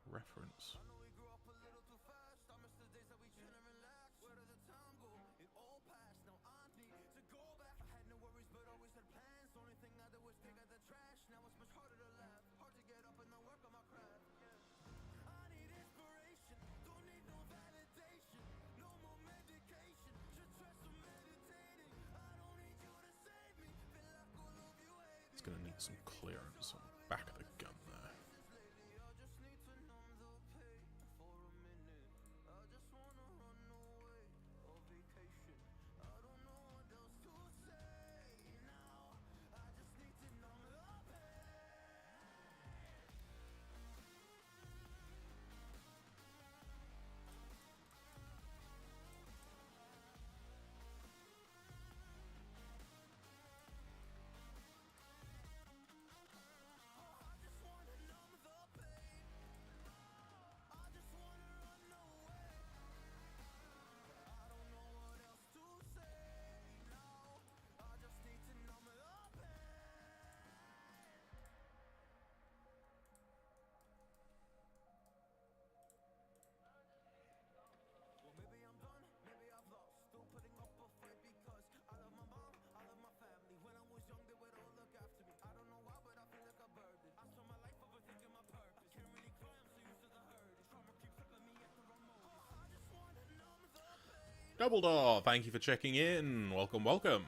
reference. I know we grew up a little too fast. I miss the days that we chill and relax. Where did the time go? It all passed. Now I need to go back. I had no worries, but always had plans. Only thing I did was take out the trash. Now it's much harder to laugh. Hard to get up and then work on my craft. Yeah. I need inspiration. Don't need no validation. No more medication. Just try some meditating. I don't need you to save me. Feel like all of you hate me. It's gonna need some clearance on the back of the gun there. Lately, I just need to numb the pain for a minute. I just wanna run away on vacation. I don't know what else to say now. I just need to numb the pain. Dumbledore, thank you for checking in. Welcome, welcome.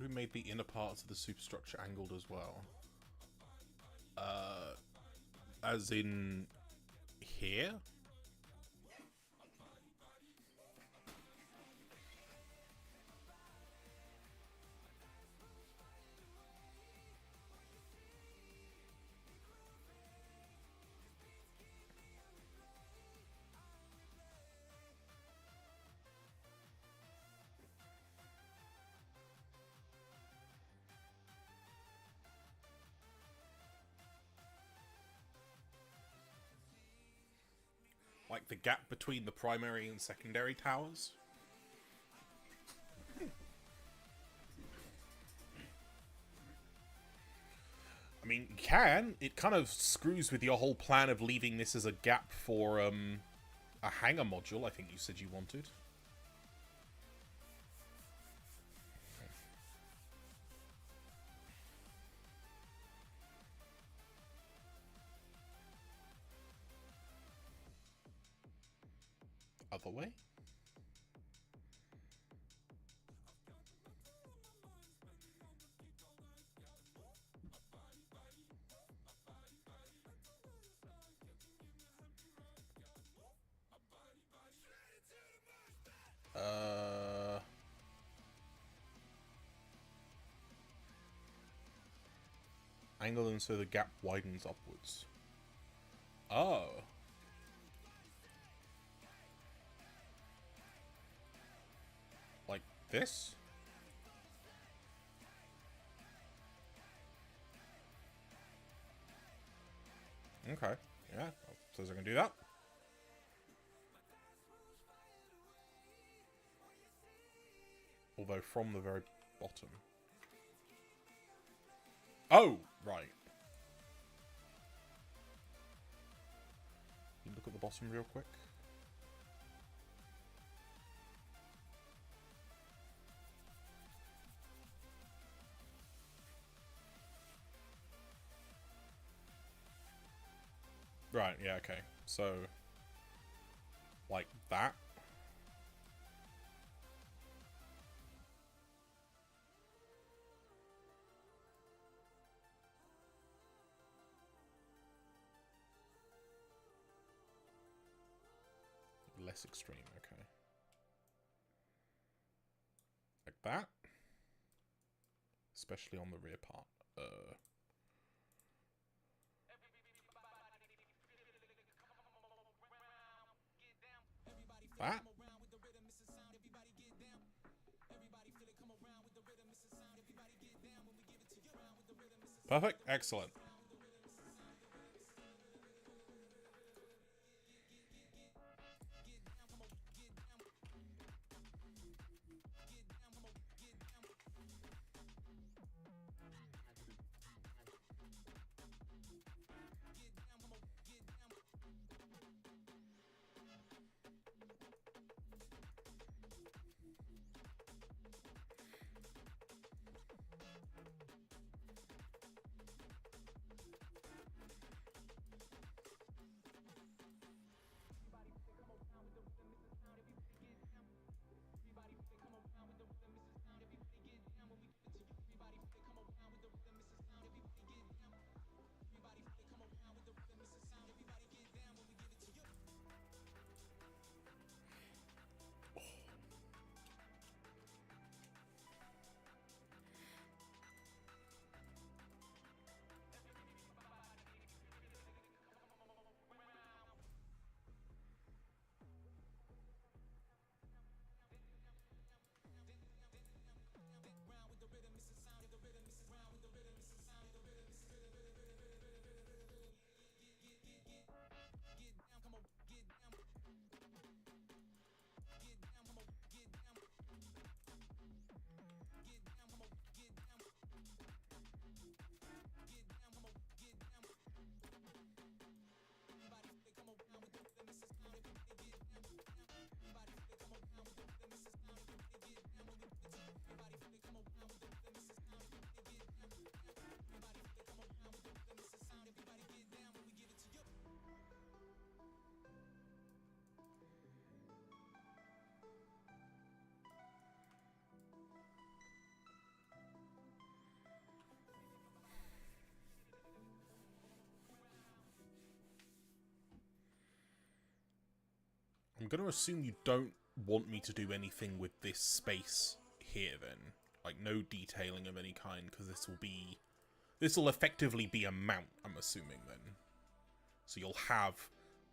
we made the inner parts of the superstructure angled as well. As in here? Like the gap between the primary and secondary towers? I mean, you can. It kind of screws with your whole plan of leaving this as a gap for a hangar module, I think you said you wanted. Other way? Angle them so the gap widens upwards. Oh. Like this? Okay. Yeah, says I can do that. Although from the very bottom. Oh, right. Can you look at the bottom real quick? Right, yeah, okay. So, like that. Less extreme, okay. Like that. Especially on the rear part. That. Perfect. Excellent. I'm going to assume you don't want me to do anything with this space here then. Like, no detailing of any kind, because this will effectively be a mount, I'm assuming then. So you'll have,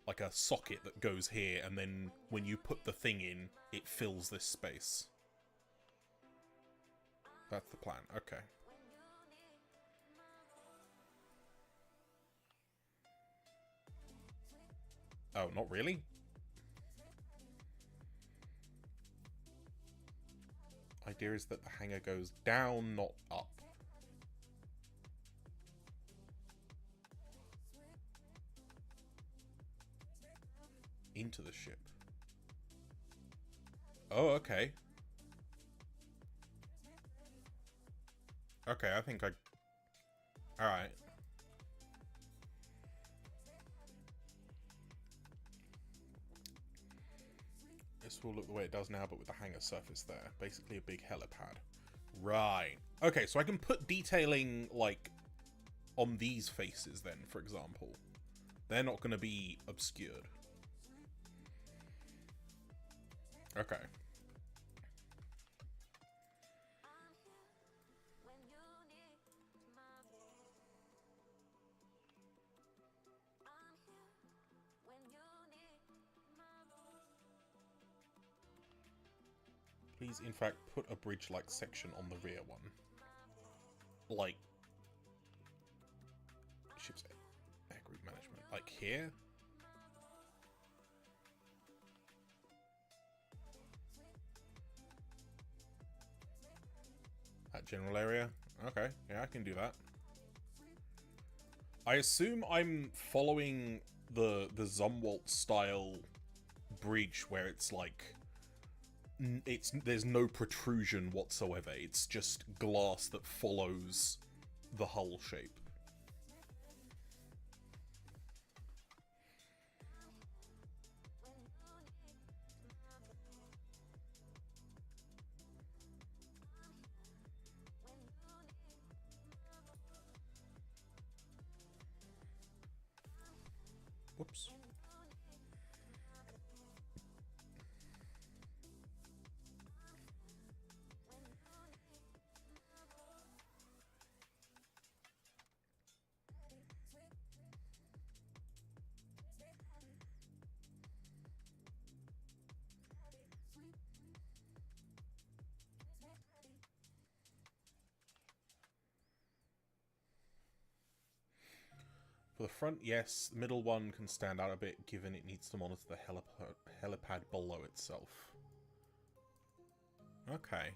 like, a socket that goes here, and then when you put the thing in, it fills this space. That's the plan, okay. Oh, not really? Idea is that the hanger goes down, not up. Into the ship. Oh, okay. Okay, I think I... Alright. This will look the way it does now, but with the hanger surface there. Basically a big helipad. Right. Okay, so I can put detailing, like, on these faces then, for example. They're not going to be obscured. Okay. Please, in fact, put a bridge-like section on the rear one. Like... Ship's air group management. Like here? That general area? Okay, yeah, I can do that. I assume I'm following the Zumwalt style bridge where it's like... there's no protrusion whatsoever. It's just glass that follows the hull shape. Whoops. For the front, yes. The middle one can stand out a bit, given it needs to monitor the helipad below itself. Okay.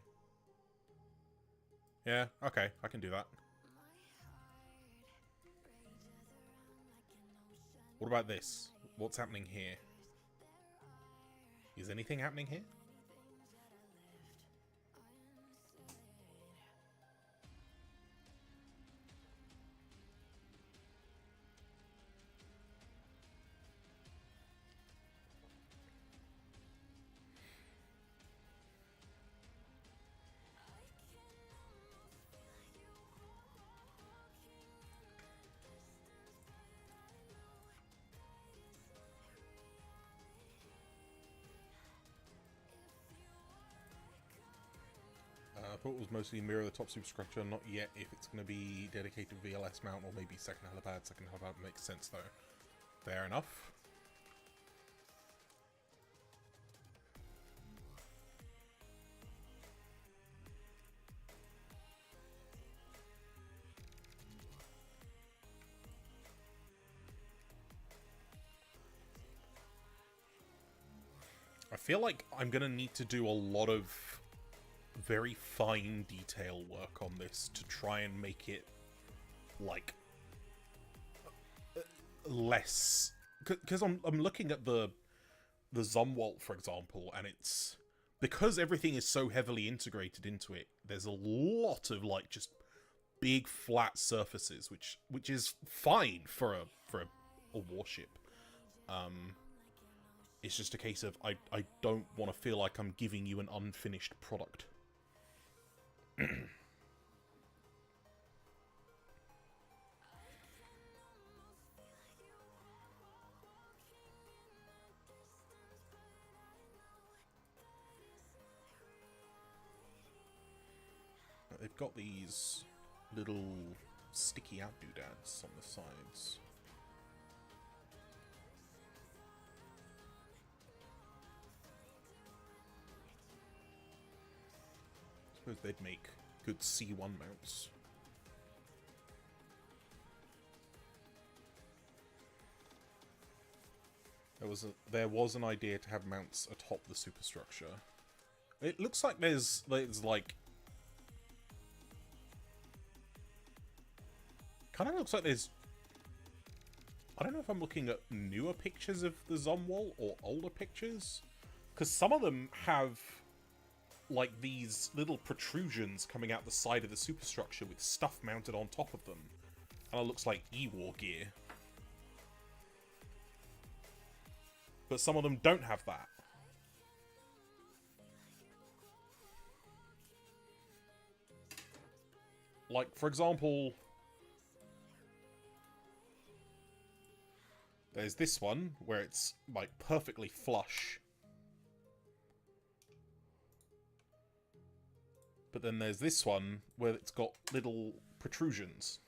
Yeah, okay, I can do that. What about this? What's happening here? Is anything happening here? I thought it was mostly mirror the top superstructure, not yet if it's going to be dedicated VLS mount or maybe second helipad. Second helipad makes sense though. Fair enough. I feel like I'm going to need to do a lot of very fine detail work on this to try and make it, like, less... Because I'm looking at the Zumwalt, for example, and it's... Because everything is so heavily integrated into it, there's a lot of, like, just big flat surfaces, which is fine for a warship. It's just a case of I don't want to feel like I'm giving you an unfinished product. got these little sticky out doodads on the sides. I suppose they'd make good C1 mounts. There was an idea to have mounts atop the superstructure. It looks like there's like kind of looks like there's, I don't know if I'm looking at newer pictures of the Zomwall or older pictures, because some of them have like these little protrusions coming out the side of the superstructure with stuff mounted on top of them, and it looks like E-War gear. But some of them don't have that. Like, for example, there's this one where it's like perfectly flush. But then there's this one where it's got little protrusions.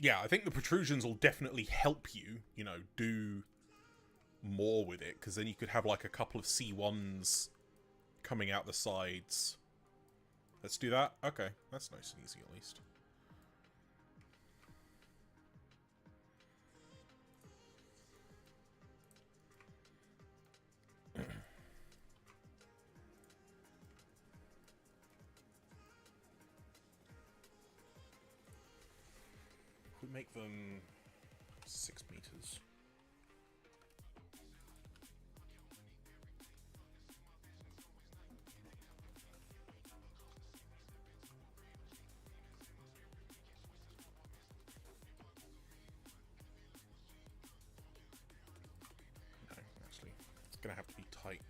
Yeah, I think the protrusions will definitely help you, you know, do more with it, because then you could have like a couple of C1s coming out the sides. Let's do that? Okay, that's nice and easy at least. We make them 6 meters. No, actually, it's gonna have to be tight.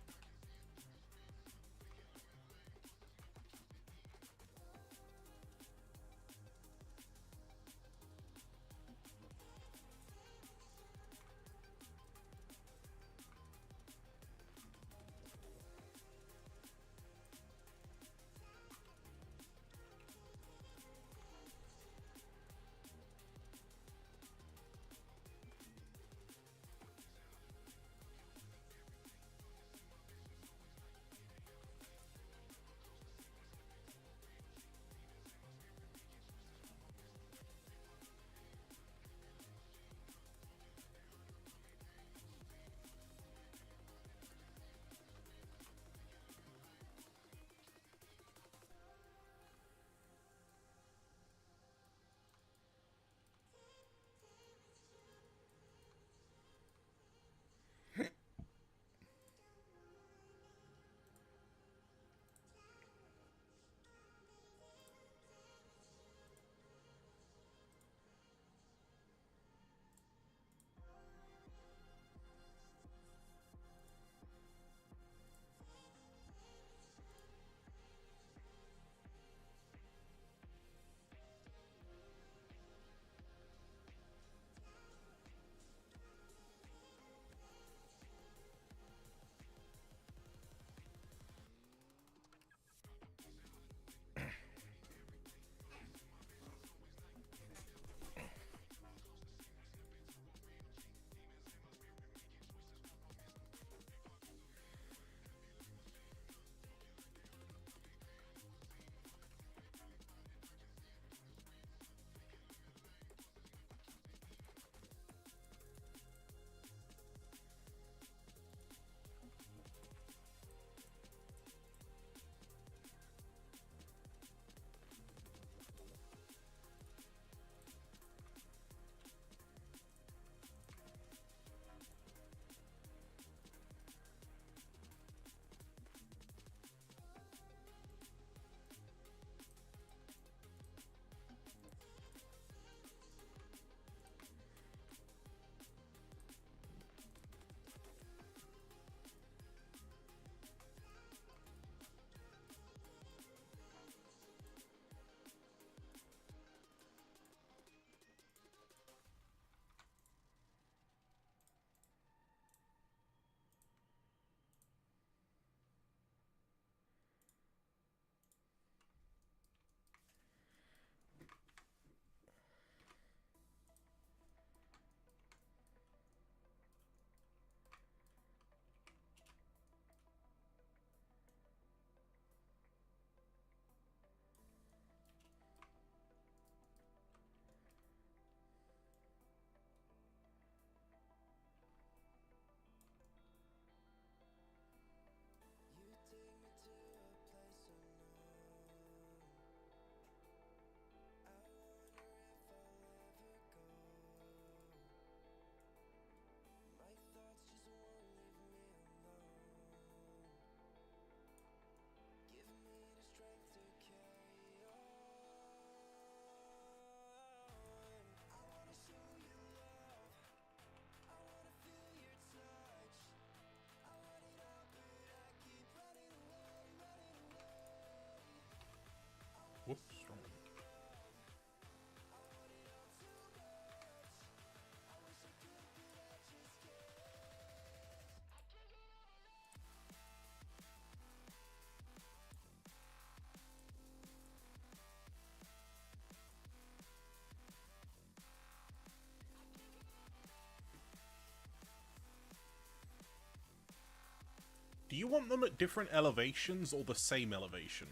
you want them at different elevations or the same elevation?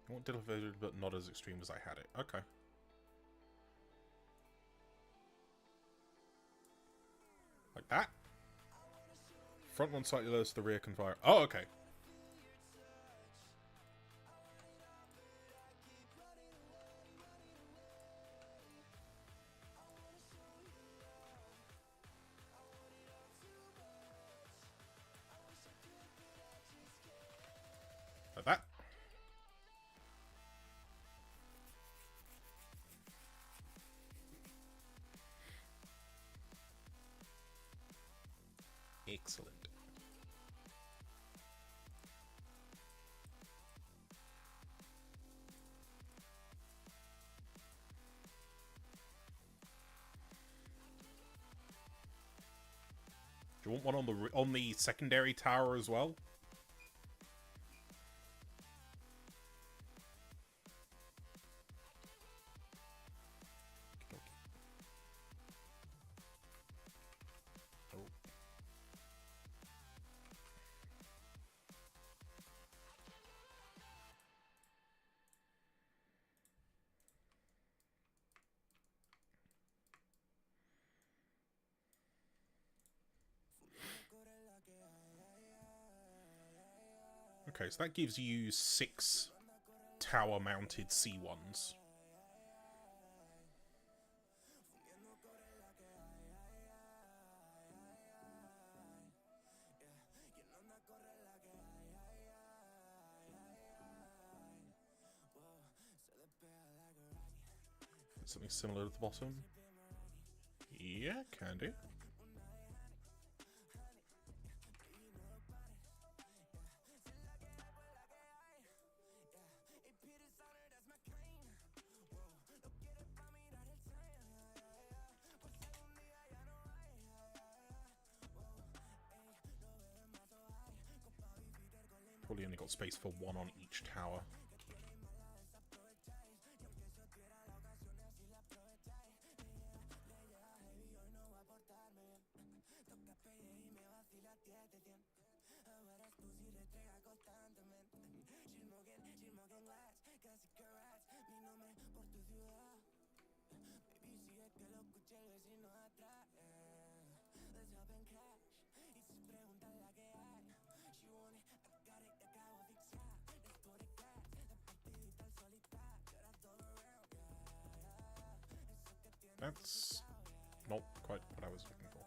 I want delivered, but not as extreme as I had it. Okay. Like that? Front one slightly lower so the rear can fire. Oh, okay. Like that. Excellent. Do you want one on the secondary tower as well? Oh. Okay, so that gives you 6 tower-mounted C1s. Something similar at the bottom. Yeah, can do. Probably only got space for 1 on each tower. That's not quite what I was looking for.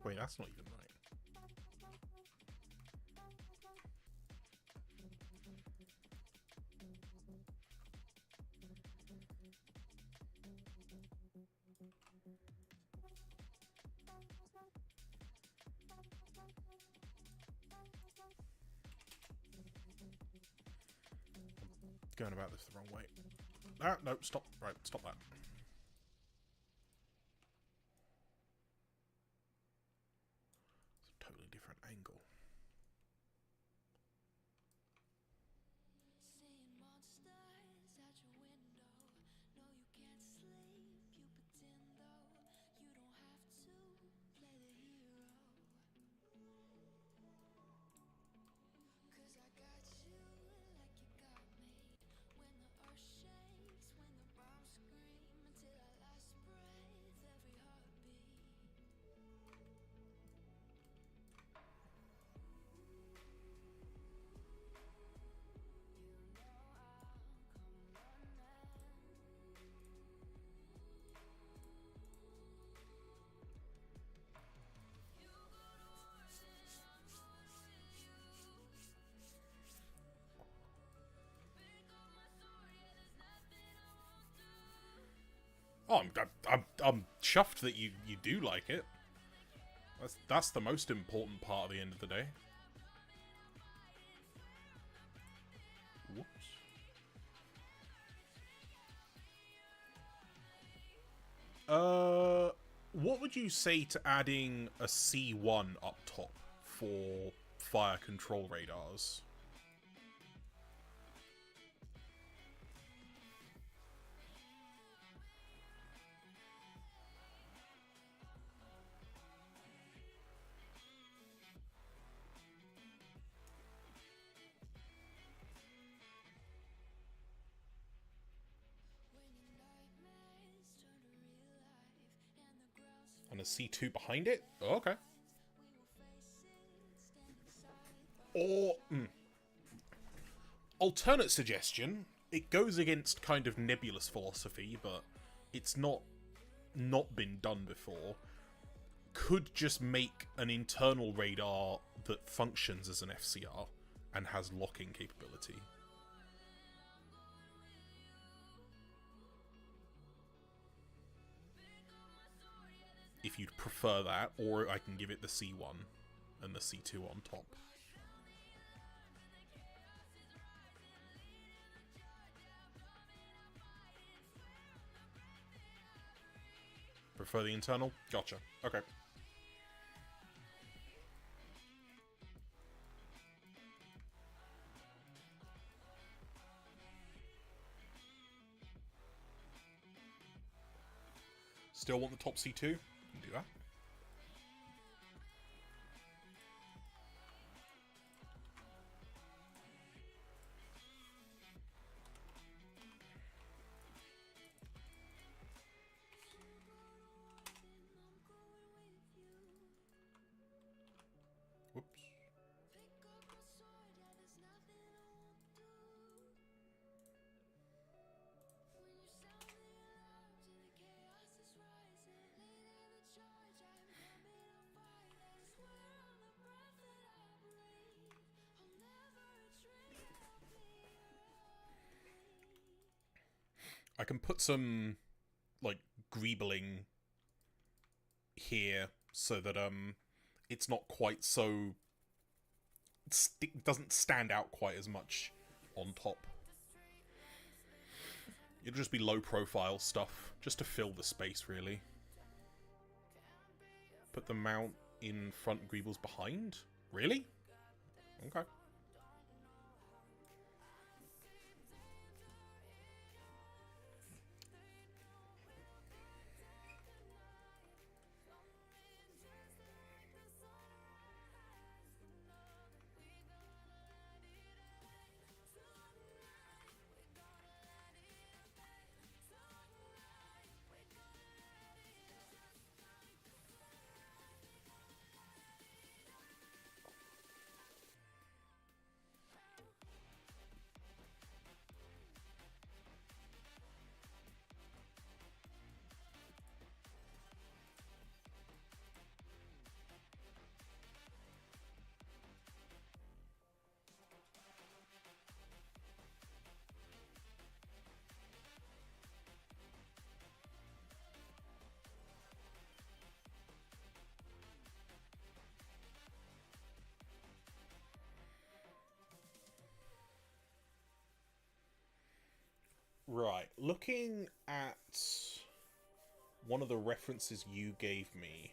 Wait, that's not even right. Going about this the wrong way. Ah, no, stop. Right, stop that. It's a totally different angle. Seeing monsters at your window. No, you can't sleep, you pretend though. You don't have to play the hero. 'Cause I got you like you got me. When the earth shakes, when the bombs scream, until our last breath, every heartbeat. Oh, I'm chuffed that you do like it. That's the most important part at the end of the day. Whoops. What would you say to adding a C1 up top for fire control radars? And a C2 behind it? Oh, okay. Or, alternate suggestion, it goes against kind of Nebulous philosophy, but it's not been done before. Could just make an internal radar that functions as an FCR and has locking capability. If you'd prefer that, or I can give it the C1 and the C2 on top. Prefer the internal? Gotcha. Okay. Still want the top C2? You can do that. Whoops. I can put some, like, greebling here so that, it's not quite so... doesn't stand out quite as much on top. It'll just be low-profile stuff, just to fill the space, really. Put the mount in front, greebles behind? Really? Okay. looking at one of the references you gave me,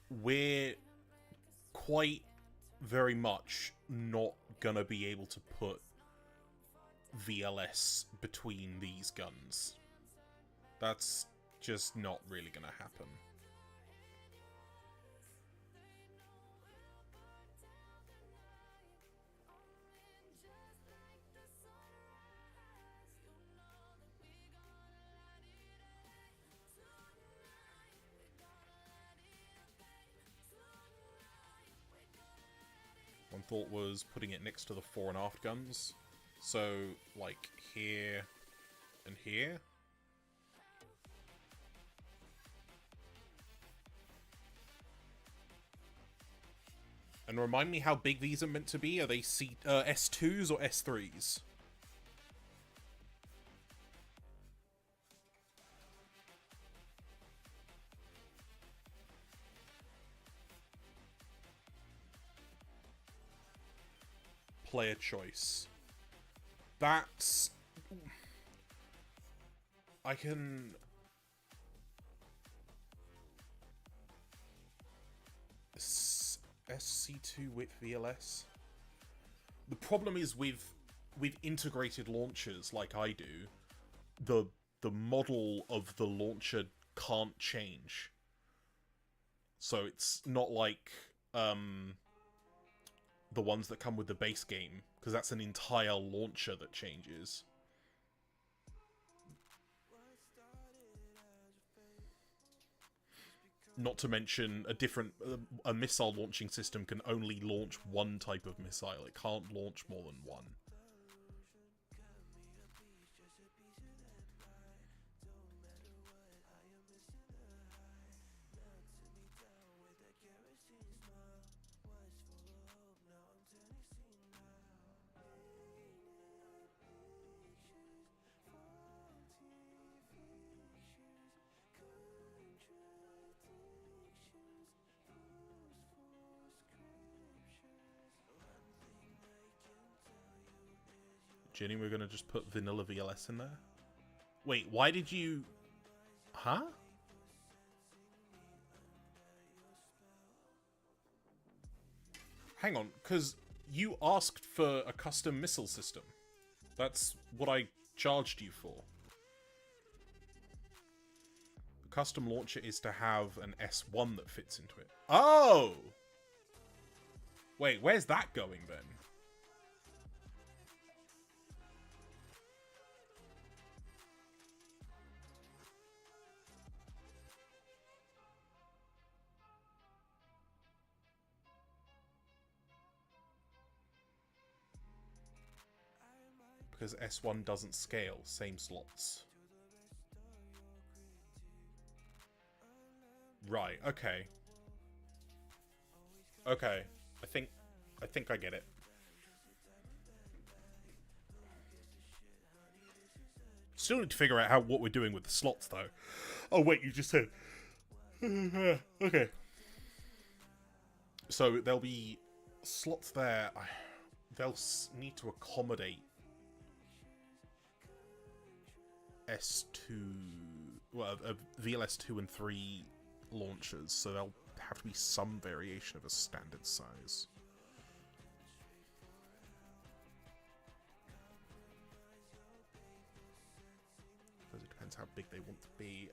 we're quite very much not gonna be able to put VLS between these guns. That's just not really gonna happen. One thought was putting it next to the fore and aft guns. So, like, here and here. And remind me how big these are meant to be. Are they S2s or S3s? Player choice. That's... I can... SC2 with VLS? The problem is with integrated launchers like I do, the model of the launcher can't change. So it's not like the ones that come with the base game, because that's an entire launcher that changes. Not to mention a missile launching system can only launch one type of missile. It can't launch more than one. Jenny, we're gonna just put vanilla VLS in there? Wait, why did you... Huh? Hang on, because you asked for a custom missile system. That's what I charged you for. The custom launcher is to have an S1 that fits into it. Oh! Wait, where's that going then? Because S1 doesn't scale, same slots. Right, okay. Okay, I think I get it. Still need to figure out what we're doing with the slots though. Oh wait, you just said... Okay. So there'll be slots there. They'll need to accommodate S2, well, VLS 2 and 3 launchers, so there'll have to be some variation of a standard size. Because it depends how big they want to be.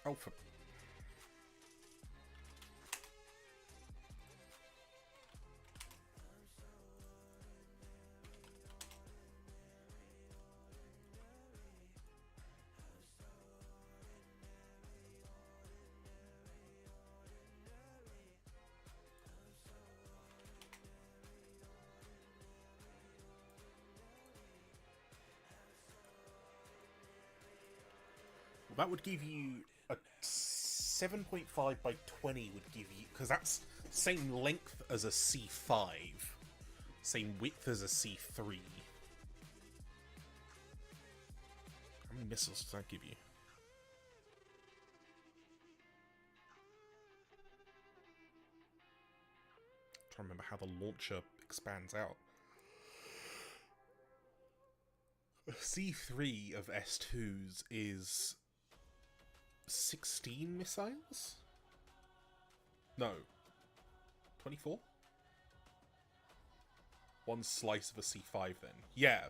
Alpha. That would give you a 7.5 by 20 would give you... Because that's same length as a C5. Same width as a C3. How many missiles does that give you? I'm trying to remember how the launcher expands out. C3 of S2s is 16 missiles? No. 24? One slice of a C5 then. Yeah.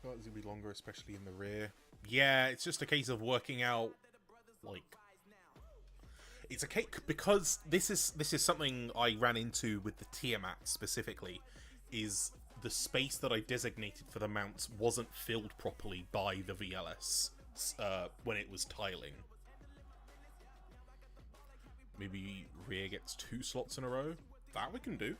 It's gonna be longer, especially in the rear. Yeah, it's just a case of working out, like, it's a case because this is something I ran into with the Tiamat specifically. Is the space that I designated for the mounts wasn't filled properly by the VLS when it was tiling. Maybe rear gets 2 slots in a row. That we can do.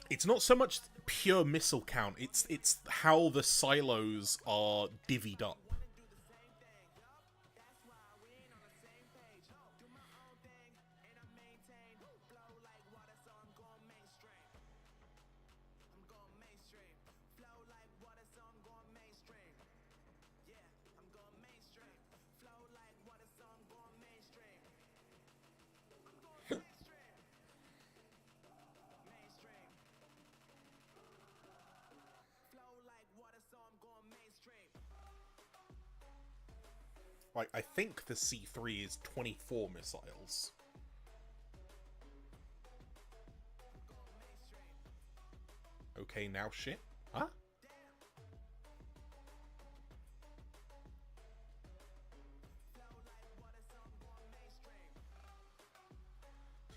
It's not so much pure missile count, it's how the silos are divvied up. Like, I think the C3 is 24 missiles. Okay, now shit? Huh?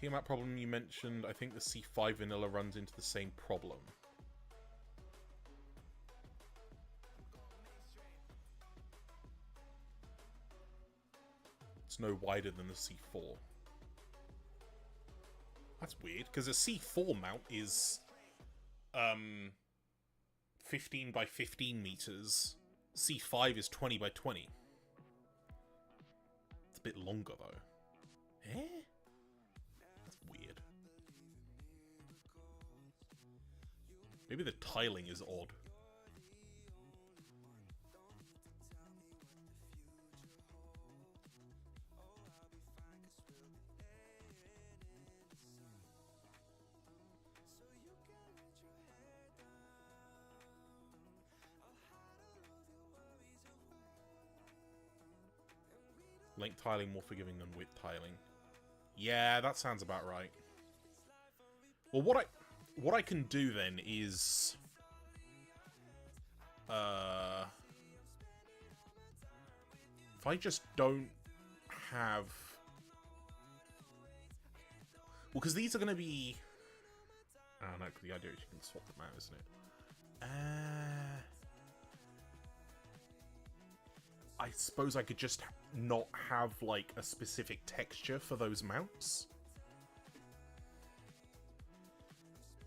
Tiamat problem you mentioned, I think the C5 vanilla runs into the same problem. It's no wider than the C4. That's weird, because a C4 mount is 15 by 15 meters. C5 is 20 by 20. It's a bit longer though. Eh? That's weird. Maybe the tiling is odd. Length tiling more forgiving than width tiling. Yeah, that sounds about right. Well, what I can do then is if I just don't have, well, because these are going to be, I don't know, because the idea is you can swap them out, isn't it? I suppose I could just not have, like, a specific texture for those mounts.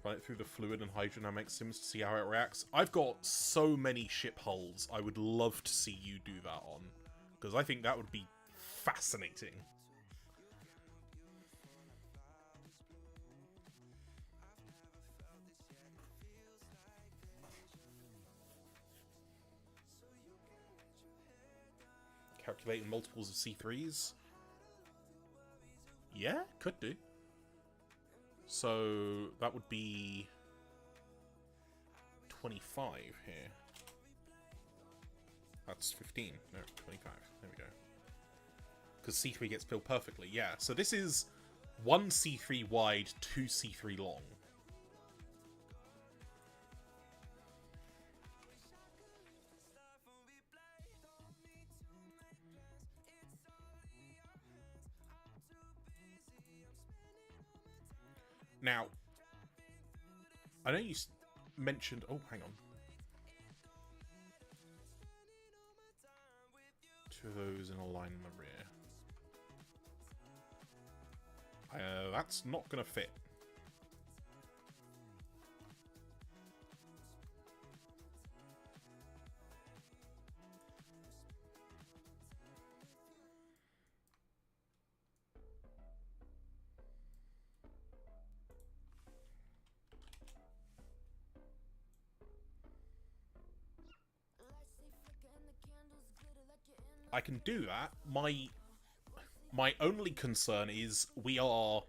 Run it through the fluid and hydrodynamic sims to see how it reacts. I've got so many ship hulls I would love to see you do that on, because I think that would be fascinating. Calculating multiples of C3s? Yeah, could do. So that would be 25 here. That's 15. No, 25. There we go. Because C3 gets filled perfectly. Yeah, so this is 1 C3 wide, 2 C3 long. Now, I know you mentioned... Oh, hang on. 2 of those in a line in the rear. That's not going to fit. I can do that. My only concern is we are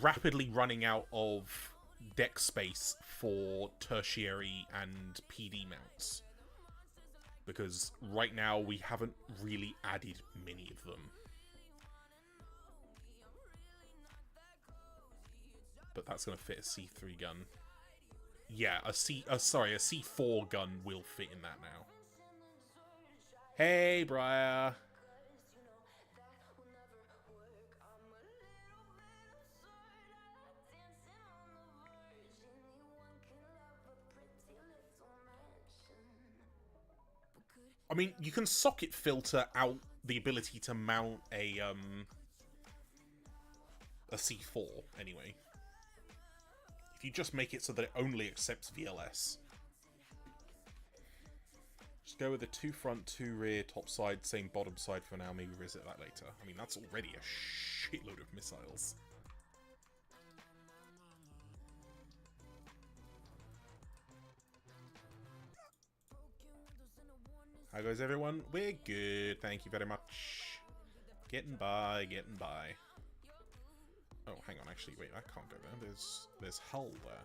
rapidly running out of deck space for tertiary and PD mounts. Because right now we haven't really added many of them. But that's going to fit a C3 gun. Yeah, a C4 gun will fit in that now. Hey, Briar. I mean, you can socket filter out the ability to mount a C4 anyway. If you just make it so that it only accepts VLS. Just go with the 2 front, 2 rear, top side, same bottom side for now. Maybe revisit that later. I mean, that's already a shitload of missiles. How goes everyone? We're good, thank you very much. Getting by, getting by. Oh, hang on, actually, wait, I can't go there. There's hull there.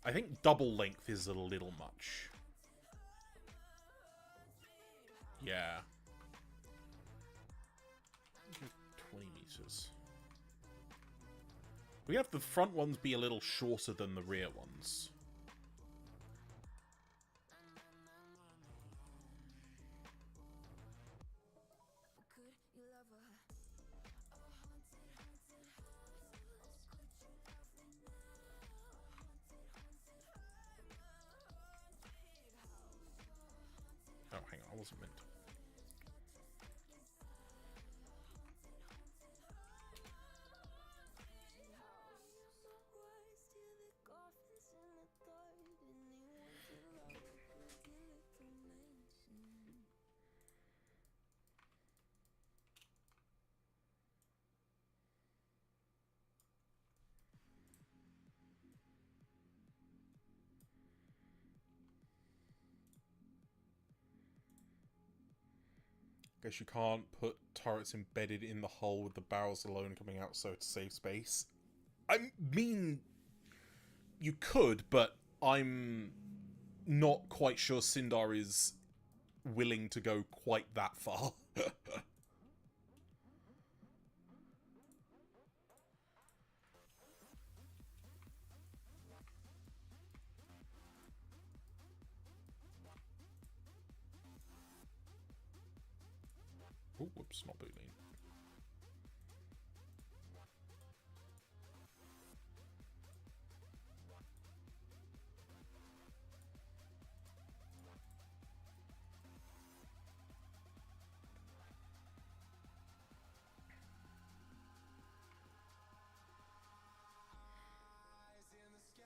I think double length is a little much. Yeah. 20 meters. We have the front ones be a little shorter than the rear ones. Oh, hang on, I wasn't meant to. Guess you can't put turrets embedded in the hull with the barrels alone coming out so to save space. I mean, you could, but I'm not quite sure Sindar is willing to go quite that far. Oh, whoops, not boolean. Eyes in the sky,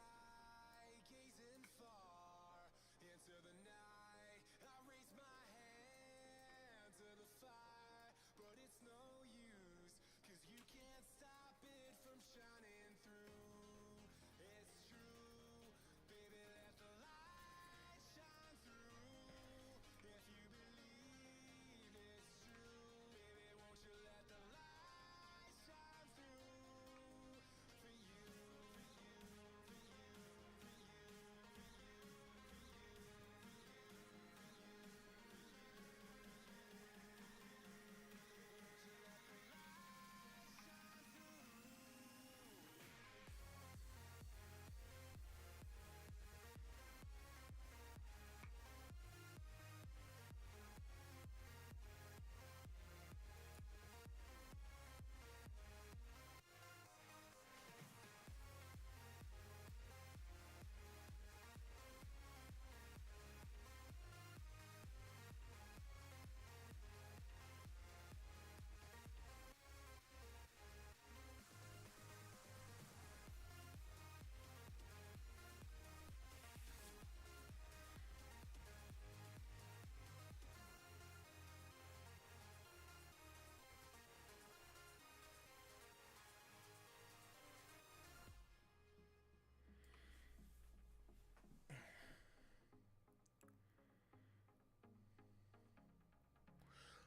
gazing far into the night. I raise my hand to the fire, but it's no use, 'cause you can't stop it from shining through. It's true, baby, let the light shine through. If you believe it's true, baby, won't you let the light shine through for you, for you, for you, for you, for you,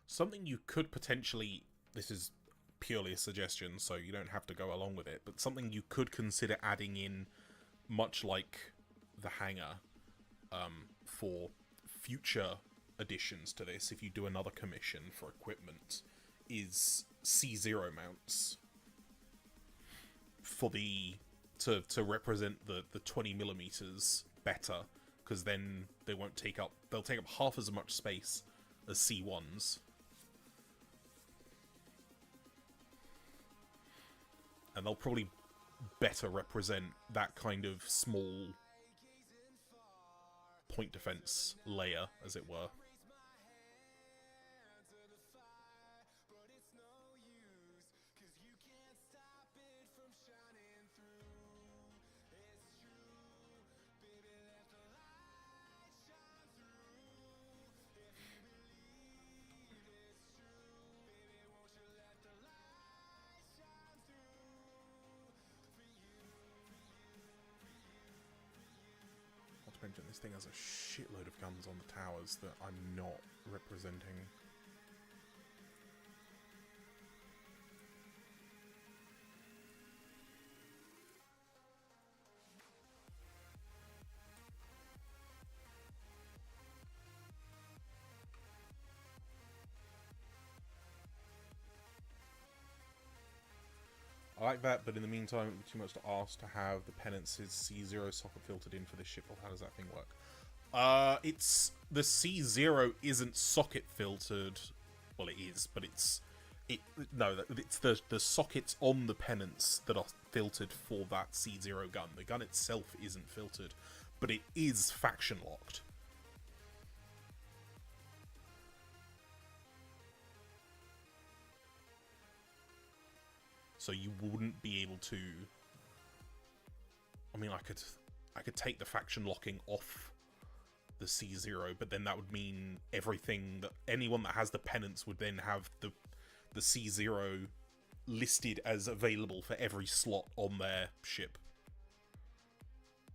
Something you could potentially... This is purely a suggestion, so you don't have to go along with it, but something you could consider adding in, much like the hanger, for future additions to this, if you do another commission for equipment, is C0 mounts. For the... to represent the 20mm better, because then they won't take up... They'll take up half as much space as C1s. And they'll probably better represent that kind of small point defense layer, as it were. raise my hand to the fire, but it's no use, 'cause you can't stop it from shining through. It's true, baby, let the light shine through. If you believe it's true, baby, won't you let the light shine through for you, for you, for you, for you. Not to mention, this thing has a shitload of guns on the towers that I'm not representing. I like that, but in the meantime, it would be too much to ask to have the penance's C0 socket filtered in for this ship. Well, how does that thing work? It's... The C0 isn't socket filtered. Well, it is, but it's... No, it's the sockets on the penance that are filtered for that C0 gun. The gun itself isn't filtered, but it is faction locked. So you wouldn't be able to... I mean, I could take the faction locking off the C0, but then that would mean everything that... Anyone that has the penance would then have the C0 listed as available for every slot on their ship.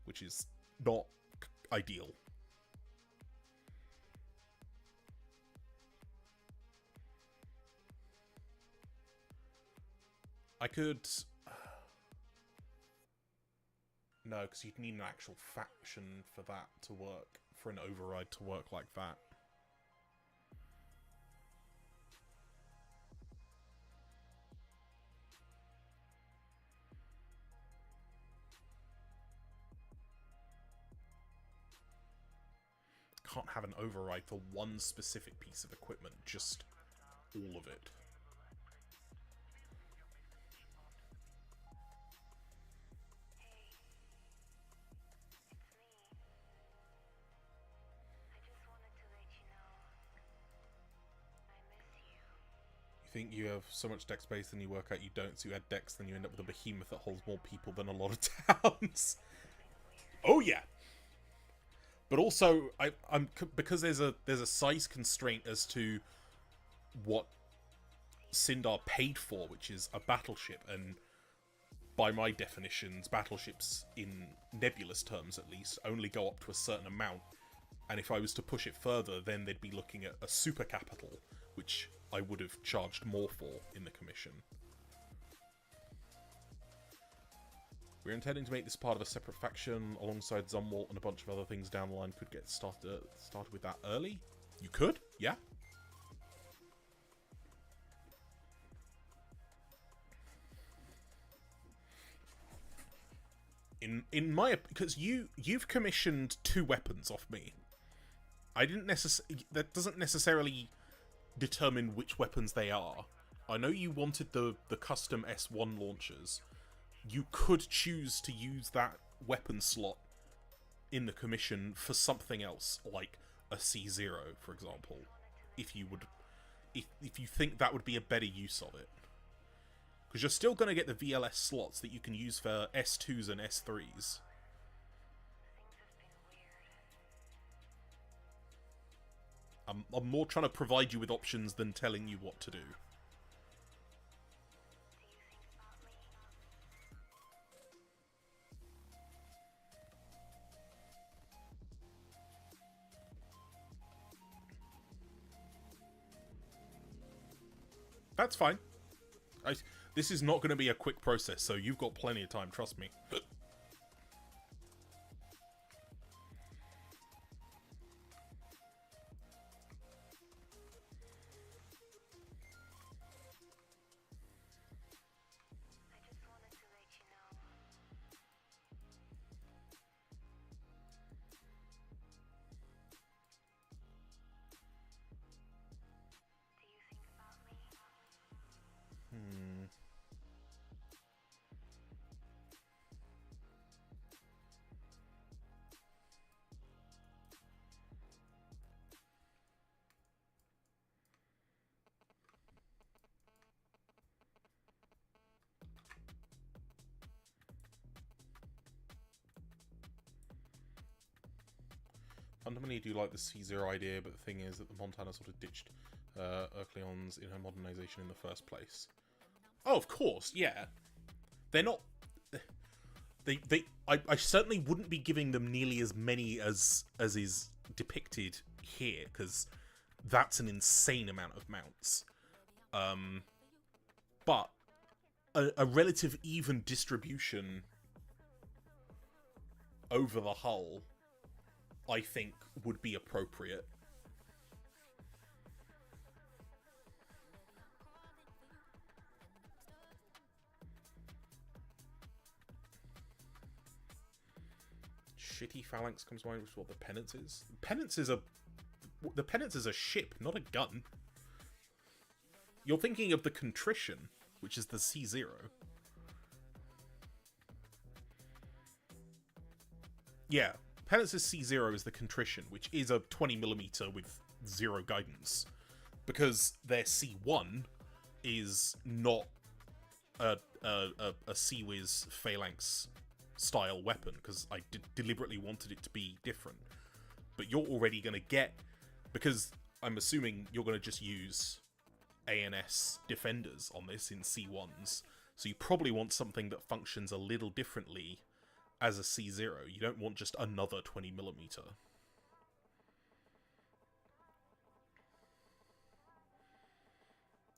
Which is not ideal. I could... No, because you'd need an actual faction for that to work, for an override to work like that. Can't have an override for one specific piece of equipment, just all of it. You think you have so much deck space and you work out you don't, so you add decks, then you end up with a behemoth that holds more people than a lot of towns. Oh yeah. But also, I'm because there's a size constraint as to what Sindar paid for, which is a battleship, and by my definitions, battleships in Nebulous terms at least only go up to a certain amount. And if I was to push it further, then they'd be looking at a super capital, which I would have charged more for in the commission. We're intending to make this part of a separate faction alongside Zumwalt, and a bunch of other things down the line. Could get started with that early. You could, yeah. In my, because you've commissioned 2 weapons off me. I didn't that doesn't necessarily determine which weapons they are. I know you wanted the custom S1 launchers. You could choose to use that weapon slot in the commission for something else, like a C0, for example, if you think that would be a better use of it. Because you're still going to get the VLS slots that you can use for S2s and S3s. I'm more trying to provide you with options than telling you what to do. That's fine. This is not going to be a quick process, so you've got plenty of time, trust me. Fundamentally, I do like the C0 idea, but the thing is that the Montana sort of ditched Ercleons in her modernization in the first place. Oh, of course, yeah. They're not... I certainly wouldn't be giving them nearly as many as is depicted here, because that's an insane amount of mounts. But a relative even distribution over the hull, I think, would be appropriate. Shitty phalanx comes to mind, which is what the penance is. The penance is a ship, not a gun. You're thinking of the contrition, which is the C0. Yeah, Penance's C0 is the contrition, which is a 20mm with 0 guidance. Because their C1 is not a CWIS phalanx style weapon, because I deliberately wanted it to be different. But you're already going to get, because I'm assuming you're going to just use ANS defenders on this in C1s, so you probably want something that functions a little differently as a C0. You don't want just another 20mm.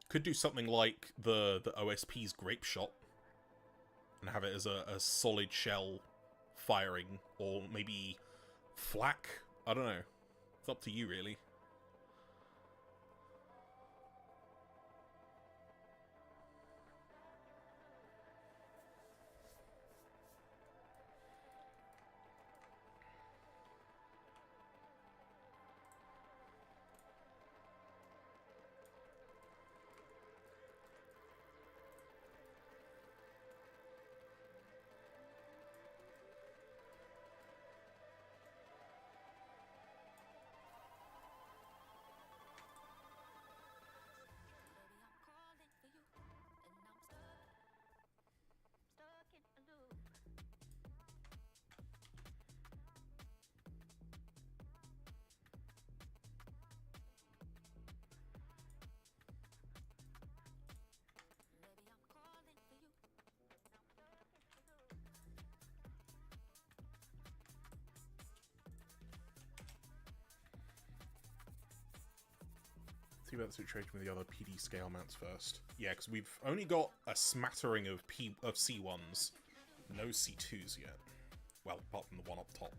Could do something like the OSP's Grape Shot and have it as a solid shell firing, or maybe flak. I don't know. It's up to you, really. Think about the situation with the other PD scale mounts first. Yeah, because we've only got a smattering of C1s. No C2s yet. Well, apart from the one up top.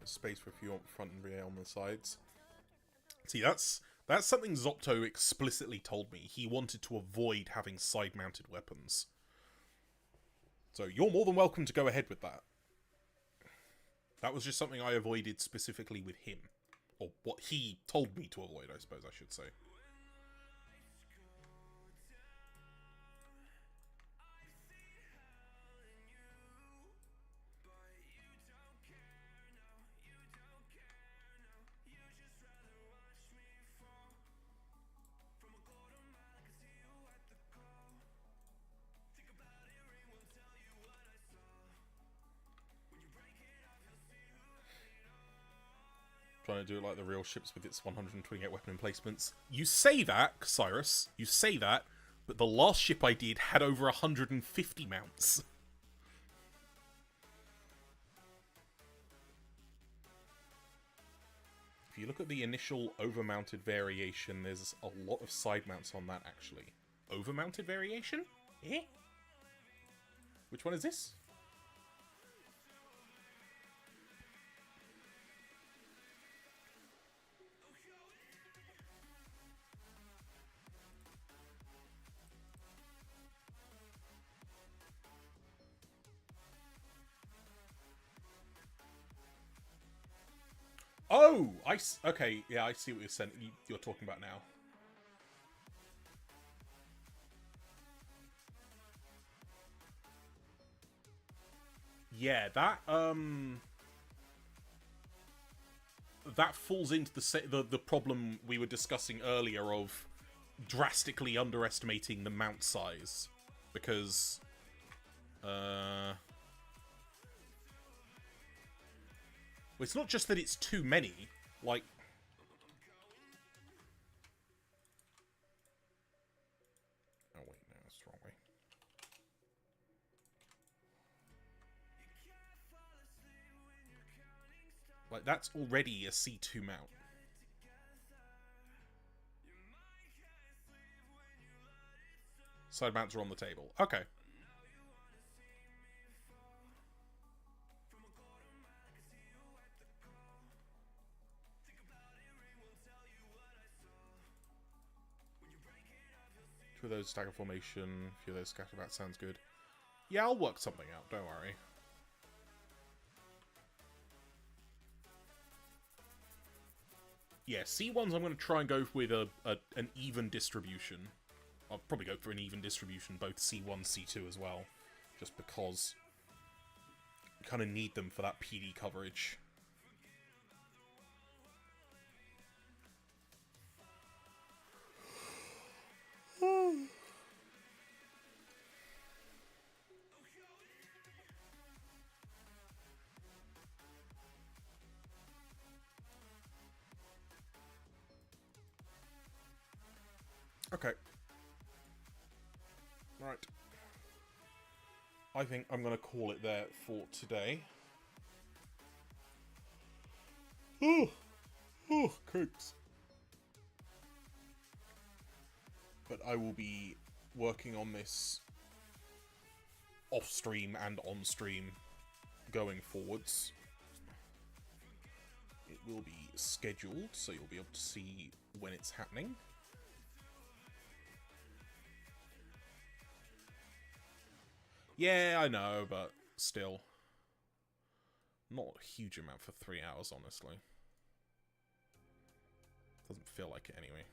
Space for a few on front and rear on the sides. See, that's something Zopto explicitly told me. He wanted to avoid having side-mounted weapons. So you're more than welcome to go ahead with that. That was just something I avoided specifically with him. Or what he told me to avoid, I suppose I should say. Trying to do it like the real ships with its 128 weapon emplacements. You say that, Cyrus, you say that, but the last ship I did had over 150 mounts. If you look at the initial over-mounted variation, there's a lot of side mounts on that, actually. Over-mounted variation? Eh? Which one is this? Oh! Okay, yeah, I see what you're talking about now. Yeah, that falls into the problem we were discussing earlier of drastically underestimating the mount size. Because, well, it's not just that it's too many, like... Oh wait, no, that's the wrong way. Like, that's already a C2 mount. Side mounts are on the table. Okay. Two of those stagger formation, a few of those scatter bat sounds good. Yeah, I'll work something out, don't worry. Yeah, C1s I'm going to try and go with an even distribution. I'll probably go for an even distribution, both C1, C2 as well. Just because you kind of need them for that PD coverage. Okay. Right. I think I'm going to call it there for today. Oh, cokes. But I will be working on this off-stream and on-stream going forwards. It will be scheduled, so you'll be able to see when it's happening. Yeah, I know, but still. Not a huge amount for 3 hours, honestly. Doesn't feel like it anyway.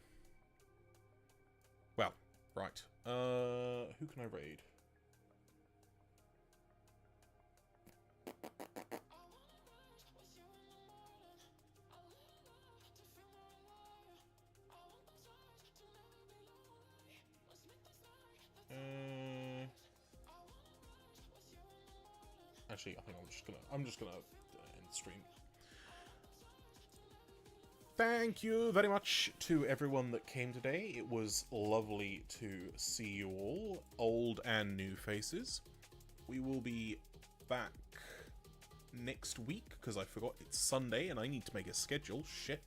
Well, right. Who can I raid? Actually, I think I'm just gonna end the stream. Thank you very much to everyone that came today. It was lovely to see you all, old and new faces. We will be back next week, because I forgot it's Sunday and I need to make a schedule. Shit.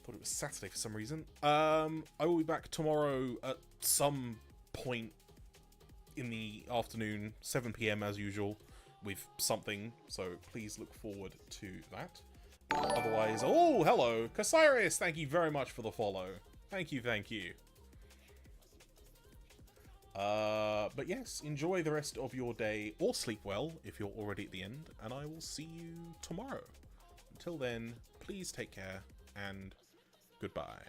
Thought it was Saturday for some reason. I will be back tomorrow at some point in the afternoon, 7 PM as usual, with something, so please look forward to that. Otherwise, oh, hello, Casiris, thank you very much for the follow. Thank you, thank you. But yes, enjoy the rest of your day, or sleep well if you're already at the end, and I will see you tomorrow. Until then, please take care, and goodbye.